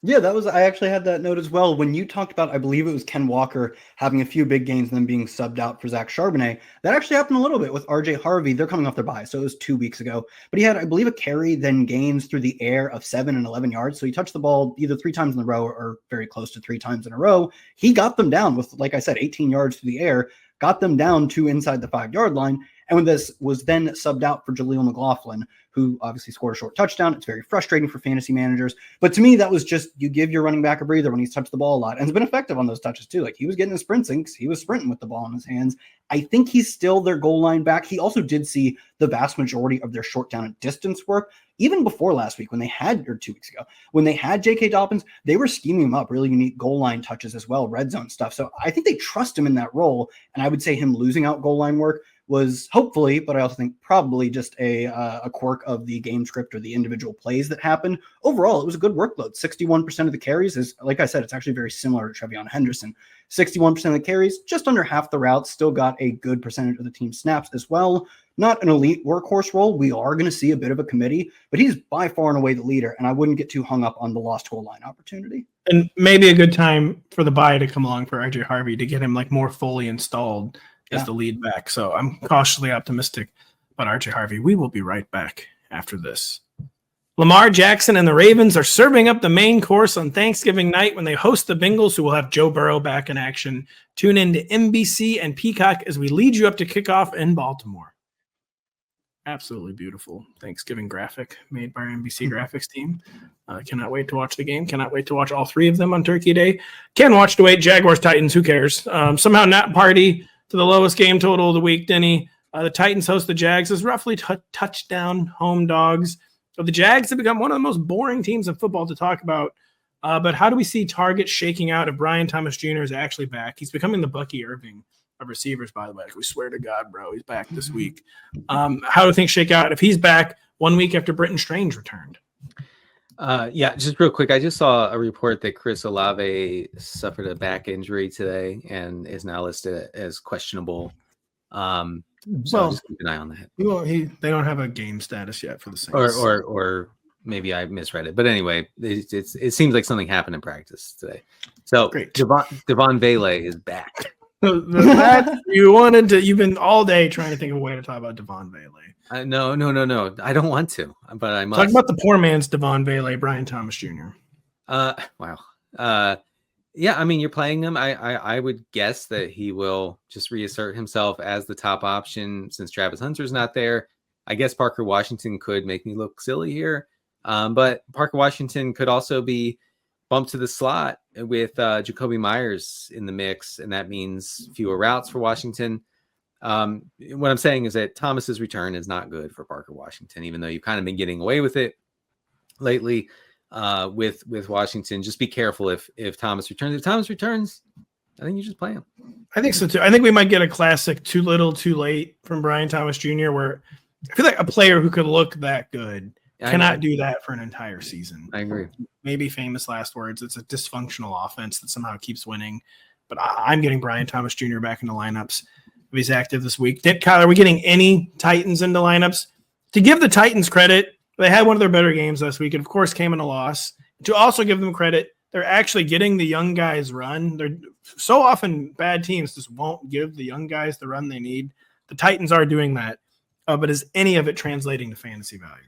Yeah, I actually had that note as well. When you talked about, I believe it was Ken Walker having a few big games and then being subbed out for Zach Charbonnet, that actually happened a little bit with RJ Harvey. They're coming off their bye, so it was 2 weeks ago. But he had, I believe, a carry, then gains through the air of 7 and 11 yards. So he touched the ball either 3 times in a row or very close to 3 times in a row. He got them down with, like I said, 18 yards through the air, got them down to inside the 5-yard line. And when this was then subbed out for Jaleel McLaughlin, who obviously scored a short touchdown, it's very frustrating for fantasy managers. But to me, that was just, you give your running back a breather when he's touched the ball a lot. And it's been effective on those touches too. Like he was getting his sprint sinks. He was sprinting with the ball in his hands. I think he's still their goal line back. He also did see the vast majority of their short down and distance work. Even before last week, or 2 weeks ago, when they had J.K. Dobbins, they were scheming him up really unique goal line touches as well, red zone stuff. So I think they trust him in that role. And I would say him losing out goal line work was hopefully, but I also think probably just a quirk of the game script or the individual plays that happened. Overall, it was a good workload. 61% of the carries is, like I said, it's actually very similar to Trevion Henderson. 61% of the carries, just under half the routes, still got a good percentage of the team snaps as well. Not an elite workhorse role. We are going to see a bit of a committee, but he's by far and away the leader, and I wouldn't get too hung up on the lost goal line opportunity. And maybe a good time for the bye to come along for RJ Harvey to get him like more fully installed as the lead back. So I'm cautiously optimistic about RJ Harvey. We will be right back after this. Lamar Jackson and the Ravens are serving up the main course on Thanksgiving night when they host the Bengals, who will have Joe Burrow back in action. Tune in to NBC and Peacock as we lead you up to kickoff in Baltimore. Absolutely beautiful Thanksgiving graphic made by our NBC graphics team. Cannot wait to watch the game. Cannot wait to watch all three of them on Turkey Day. Can watch to wait. Jaguars, Titans, who cares? Somehow not party to the lowest game total of the week, Denny. The Titans host the Jags as roughly touchdown home dogs. So the Jags have become one of the most boring teams in football to talk about. But how do we see targets shaking out if Brian Thomas Jr. is actually back? He's becoming the Bucky Irving of receivers, by the way. We swear to God, bro, he's back this week. How do things shake out if he's back 1 week after Britton Strange returned? Yeah, just real quick. I just saw a report that Chris Olave suffered a back injury today and is now listed as questionable. So just keep an eye on that. Well, they don't have a game status yet for the Saints. Or maybe I misread it. But anyway, it seems like something happened in practice today. So great. Devon Vele is back. You've been all day trying to think of a way to talk about Devon Vele. No. I don't want to, but I must. Talk about the poor man's Devon Vele, Brian Thomas Jr. Wow. Yeah, I mean, you're playing him. I would guess that he will just reassert himself as the top option since Travis Hunter's not there. I guess Parker Washington could make me look silly here. But Parker Washington could also be bumped to the slot with Jacoby Myers in the mix, and that means fewer routes for Washington. What I'm saying is that Thomas's return is not good for Parker Washington, even though you've kind of been getting away with it lately with Washington. Just be careful if Thomas returns. If Thomas returns, I think you just play him. I think so too. I think we might get a classic too little, too late from Brian Thomas Jr., where I feel like a player who could look that good cannot do that for an entire season. I agree. Maybe famous last words. It's a dysfunctional offense that somehow keeps winning. But I'm getting Brian Thomas Jr. back into lineups if he's active this week. Kyle, are we getting any Titans into lineups? To give the Titans credit, they had one of their better games last week. It, of course, came in a loss. To also give them credit, they're actually getting the young guys run. They're so often bad teams just won't give the young guys the run they need. The Titans are doing that. But is any of it translating to fantasy value?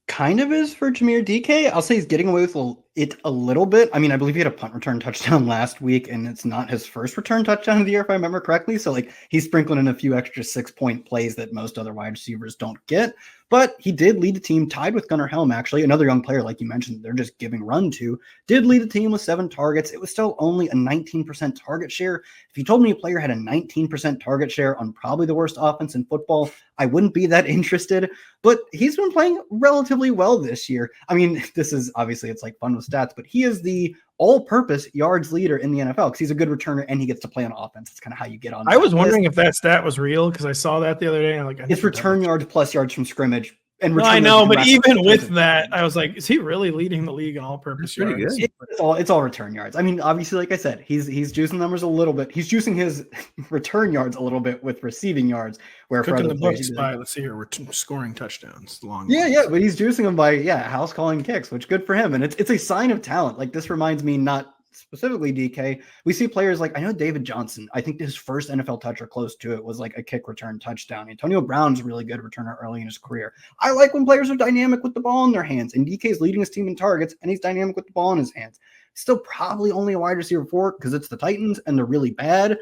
Kind of is for Jameer DK. I'll say he's getting away with it a little bit. I mean, I believe he had a punt return touchdown last week, and it's not his first return touchdown of the year, if I remember correctly. So, he's sprinkling in a few extra 6-point plays that most other wide receivers don't get. But he did lead the team, tied with Gunnar Helm, actually. Another young player, like you mentioned, they're just giving run to. Did lead the team with 7 targets. It was still only a 19% target share. If you told me a player had a 19% target share on probably the worst offense in football, I wouldn't be that interested. But he's been playing relatively well this year. I mean, this is obviously, it's fun with stats, but he is the all-purpose yards leader in the NFL because he's a good returner and he gets to play on offense. That's kind of how you get on. I was wondering if that stat was real because I saw that the other day. And it's return yards plus yards from scrimmage. And no, I know, but even with that, I was like, is he really leading the league in all-purpose yards? It's all return yards. I mean, obviously, like I said, he's juicing numbers a little bit. He's juicing his return yards a little bit with receiving yards. Where cooking the books by, let's see here, we're scoring touchdowns. Yeah, but he's juicing them by house calling kicks, which good for him. And it's a sign of talent. This reminds me not specifically DK. We see players I know David Johnson. I think his first NFL touch or close to it was a kick return touchdown. Antonio Brown's a really good returner early in his career. I like when players are dynamic with the ball in their hands, and DK's leading his team in targets, and he's dynamic with the ball in his hands. Still probably only a wide receiver 4 because it's the Titans and they're really bad.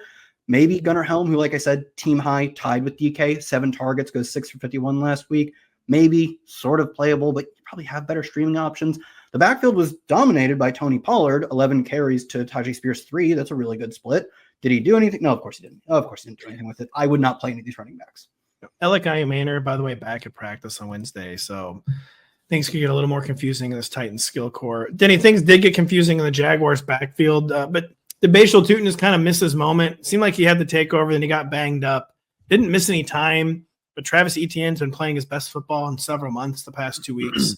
Maybe Gunnar Helm, who, like I said, team high, tied with DK, 7 targets, goes 6 for 51 last week. Maybe sort of playable, but you probably have better streaming options. The backfield was dominated by Tony Pollard, 11 carries to Tajay Spears 3. That's a really good split. Did he do anything? No, of course he didn't. Of course he didn't do anything with it. I would not play any of these running backs. Alec Ayumanor, by the way, back at practice on Wednesday, so things could get a little more confusing in this Titans skill core. Denny, things did get confusing in the Jaguars backfield, but the Bashal Tutin has kind of missed his moment. Seemed like he had the takeover, then he got banged up. didn't miss any time, but Travis Etienne's been playing his best football in several months the past 2 weeks.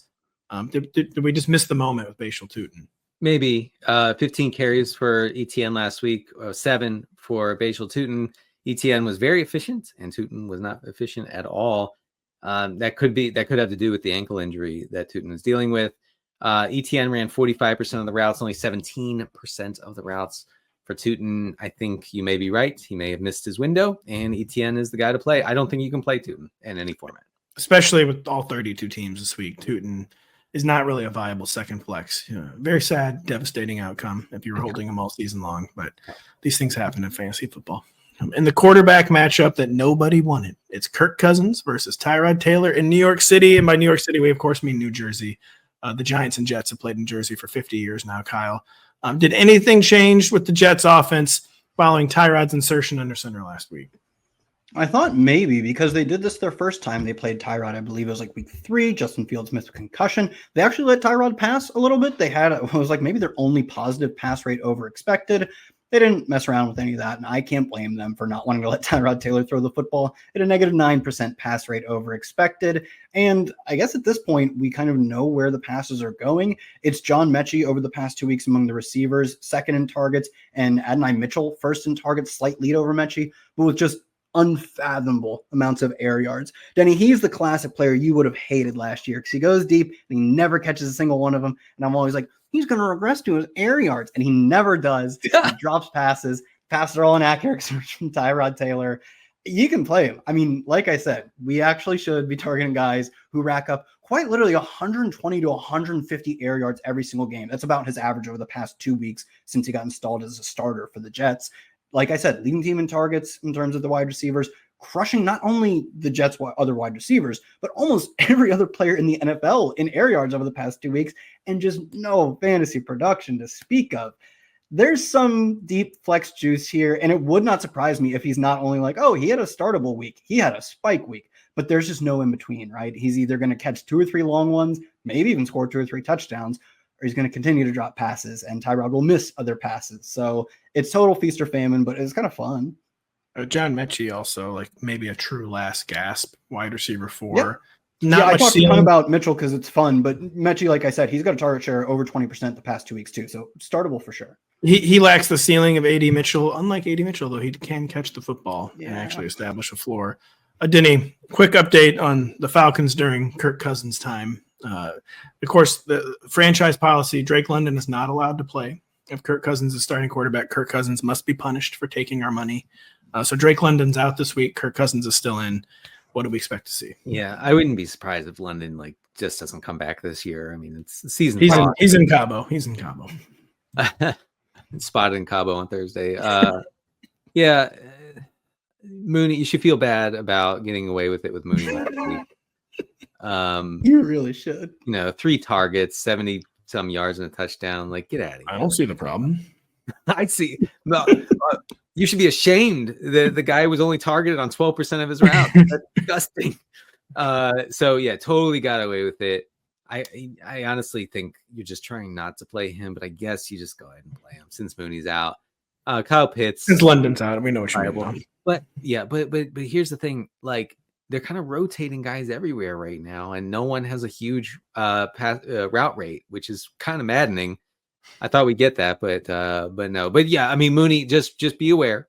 Did we just miss the moment with Bashal Tutin? Maybe 15 carries for Etienne last week, 7 for Bashal Tutin. Etienne was very efficient, and Tutin was not efficient at all. That could have to do with the ankle injury that Tutin was dealing with. Etienne ran 45% of the routes, only 17% of the routes for Tutin. I think you may be right. He may have missed his window, and Etienne is the guy to play. I don't think you can play Tutin in any format, especially with all 32 teams this week. Tutin is not really a viable second flex. Very sad, devastating outcome if you were holding him all season long, but these things happen in fantasy football. In the quarterback matchup that nobody wanted, it's Kirk Cousins versus Tyrod Taylor in New York City. And by New York City, we, of course, mean New Jersey. The Giants and Jets have played in Jersey for 50 years now, Kyle. Did anything change with the Jets offense following Tyrod's insertion under center last week? I thought maybe because they did this their first time they played Tyrod. I believe it was like week 3. Justin Fields missed a concussion. They actually let Tyrod pass a little bit. It was like maybe their only positive pass rate over expected. They didn't mess around with any of that, and I can't blame them for not wanting to let Tyrod Taylor throw the football at a negative 9% pass rate over expected. And I guess at this point, we kind of know where the passes are going. It's John Mechie over the past 2 weeks among the receivers, second in targets, and Adonai Mitchell first in targets, slight lead over Mechie, but with just unfathomable amounts of air yards. Denny, he's the classic player you would have hated last year because he goes deep and he never catches a single one of them. And I'm always like, he's going to regress to his air yards, and he never does. He drops passes. Passes are all inaccurate from Tyrod Taylor. You can play him. I mean, like I said, we actually should be targeting guys who rack up quite literally 120 to 150 air yards every single game. That's about his average over the past 2 weeks since he got installed as a starter for the Jets. Like I said, leading team in targets in terms of the wide receivers, crushing not only the Jets' other wide receivers, but almost every other player in the NFL in air yards over the past 2 weeks, and just no fantasy production to speak of. There's some deep flex juice here, and it would not surprise me if he's not only like, oh, he had a startable week, he had a spike week, but there's just no in between, right? He's either going to catch 2 or 3 long ones, maybe even score 2 or 3 touchdowns, or he's going to continue to drop passes, and Tyrod will miss other passes. So it's total feast or famine, but it's kind of fun. John Mechie also, like maybe a true last gasp wide receiver 4. Yep. Not I much talked a ceiling ton about Mitchell because it's fun, but Mechie, like I said, he's got a target share over 20% the past 2 weeks too, so startable for sure. He lacks the ceiling of A.D. Mitchell. Unlike A.D. Mitchell, though, he can catch the football and actually establish a floor. Denny, quick update on the Falcons during Kirk Cousins' time. Of course, the franchise policy, Drake London is not allowed to play. If Kirk Cousins is starting quarterback, Kirk Cousins must be punished for taking our money. So Drake London's out this week. Kirk Cousins is still in. What do we expect to see? Yeah, I wouldn't be surprised if London just doesn't come back this year. I mean, it's the season. He's in Cabo. He's in Cabo. Spotted in Cabo on Thursday. Yeah, Mooney. You should feel bad about getting away with it with Mooney last week. You really should. 3 targets, 70 some yards and a touchdown. Like, get out of here. I don't see the problem. I see. No, you should be ashamed. The guy was only targeted on 12% of his routes. That's disgusting. So yeah, totally got away with it. I honestly think you're just trying not to play him, but I guess you just go ahead and play him since Mooney's out. Kyle Pitts, since London's out, we know what you mean. But yeah, but here's the thing: like, they're kind of rotating guys everywhere right now, and no one has a huge route rate, which is kind of maddening. I thought we'd get that, but no. But yeah, I mean, Mooney, just be aware.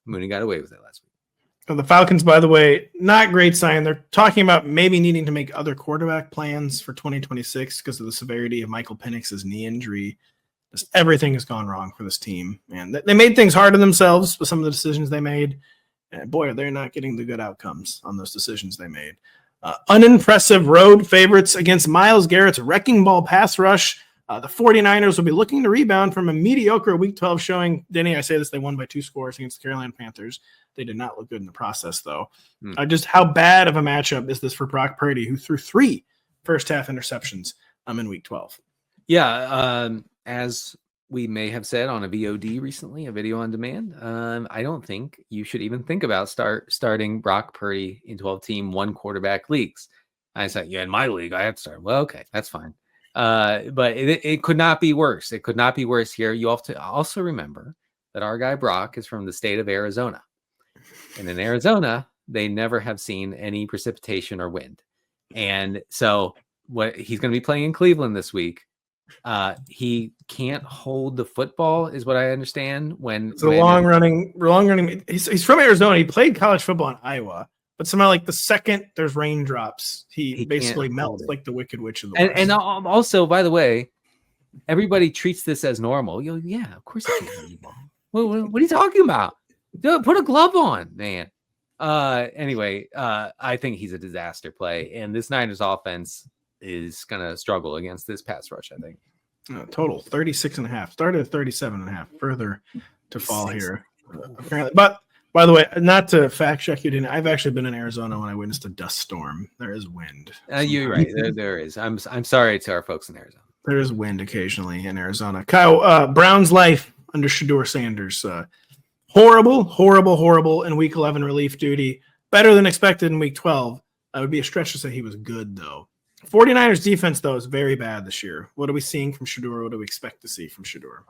Mooney got away with it last week. The Falcons, by the way, not great sign. They're talking about maybe needing to make other quarterback plans for 2026 because of the severity of Michael Penix's knee injury. Just everything has gone wrong for this team. And they made things hard on themselves with some of the decisions they made. And boy, they're not getting the good outcomes on those decisions they made. Unimpressive road favorites against Myles Garrett's wrecking ball pass rush. The 49ers will be looking to rebound from a mediocre Week 12 showing. Denny, I say this, they won by 2 scores against the Carolina Panthers. They did not look good in the process, though. Just how bad of a matchup is this for Brock Purdy, who threw 3 first-half interceptions in Week 12? Yeah, as we may have said on a VOD recently, a video on demand, I don't think you should even think about starting Brock Purdy in 12-team one-quarterback leagues. I said, yeah, in my league, I have to start. Well, okay, that's fine. But it could not be worse. It could not be worse here. You have to also remember that our guy Brock is from the state of Arizona. And in Arizona, they never have seen any precipitation or wind. And so what he's going to be playing in Cleveland this week. He can't hold the football is what I understand when long running. He's from Arizona. He played college football in Iowa, but somehow like the second there's raindrops, he basically melts like the Wicked Witch of the West. And also, by the way, everybody treats this as normal. Yeah, of course he can't hold the ball. What are you talking about? Dude, put a glove on, man. Anyway, I think he's a disaster play, and this Niners offense is going to struggle against this pass rush, I think. Total 36.5. Started at 37.5. Further to fall here. Apparently. But by the way, not to fact check you, Denny, I've actually been in Arizona when I witnessed a dust storm. There is wind. You're right. There is. I'm sorry to our folks in Arizona. There is wind occasionally in Arizona. Kyle, Brown's life under Shedeur Sanders. Horrible in week 11 relief duty. Better than expected in week 12. That would be a stretch to say he was good, though. 49ers defense, though, is very bad this year. What are we seeing from Shedeur? What do we expect to see from Shedeur?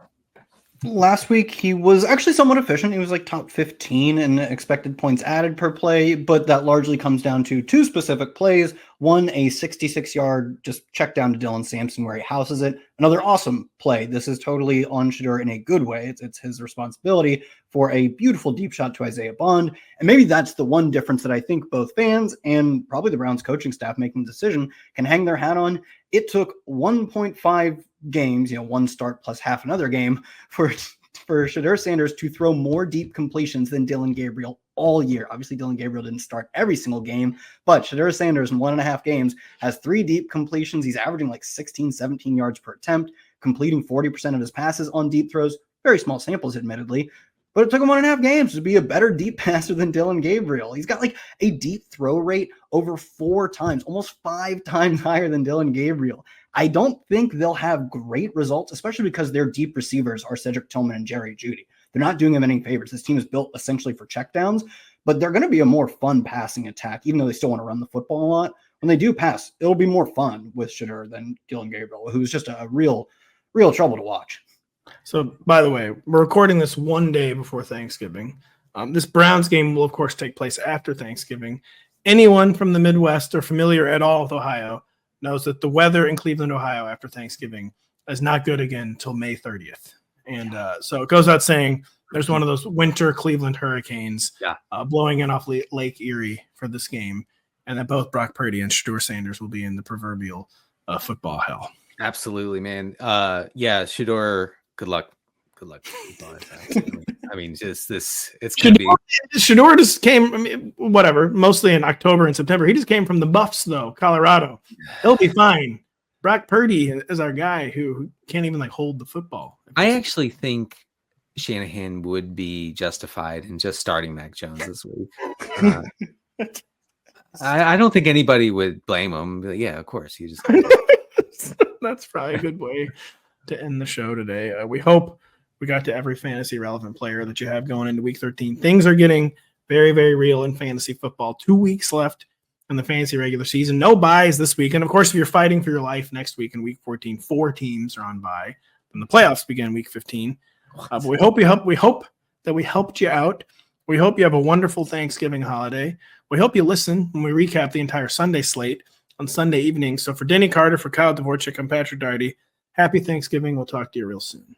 Last week, he was actually somewhat efficient. He was like top 15 in expected points added per play, but that largely comes down to two specific plays. One, a 66-yard just check down to Dylan Sampson where he houses it. Another awesome play. This is totally on Shedeur in a good way. It's his responsibility for a beautiful deep shot to Isaiah Bond. And maybe that's the one difference that I think both fans and probably the Browns coaching staff making the decision can hang their hat on. It took 1.5 games, one start plus half another game for Shedeur Sanders to throw more deep completions than Dylan Gabriel all year. Obviously, Dylan Gabriel didn't start every single game, but Shedeur Sanders in 1.5 games has 3 deep completions. He's averaging like 16, 17 yards per attempt, completing 40% of his passes on deep throws. Very small samples, admittedly, but it took him 1.5 games to be a better deep passer than Dylan Gabriel. He's got like a deep throw rate over 4 times, almost 5 times higher than Dylan Gabriel. I don't think they'll have great results, especially because their deep receivers are Cedric Tillman and Jerry Jeudy. They're not doing them any favors. This team is built essentially for checkdowns, but they're going to be a more fun passing attack, even though they still want to run the football a lot. When they do pass, it'll be more fun with Shedeur than Dylan Gabriel, who's just a real trouble to watch. So, by the way, we're recording this one day before Thanksgiving. This Browns game will, of course, take place after Thanksgiving. Anyone from the Midwest or familiar at all with Ohio knows that the weather in Cleveland, Ohio after Thanksgiving is not good again until May 30th. And so it goes out saying there's one of those winter Cleveland hurricanes blowing in off Lake Erie for this game, and that both Brock Purdy and Shedeur Sanders will be in the proverbial football hell. Absolutely, man. Shedeur, good luck. I mean, just this, it's going to be. Shedeur just came, mostly in October and September. He just came from the Buffs, though, Colorado. He'll be fine. Brock Purdy is our guy who can't even hold the football. I actually think Shanahan would be justified in just starting Mac Jones this week. I don't think anybody would blame him. But yeah, of course. You just That's probably a good way to end the show today. We hope we got to every fantasy relevant player that you have going into week 13. Things are getting very, very real in fantasy football. 2 weeks left in the fantasy regular season. No buys this week. And of course, if you're fighting for your life next week in week 14, 4 teams are on bye. Then the playoffs begin week 15. But we hope that we helped you out. We hope you have a wonderful Thanksgiving holiday. We hope you listen when we recap the entire Sunday slate on Sunday evening. So for Denny Carter, for Kyle Dvorchak, I'm Patrick Daugherty. Happy Thanksgiving. We'll talk to you real soon.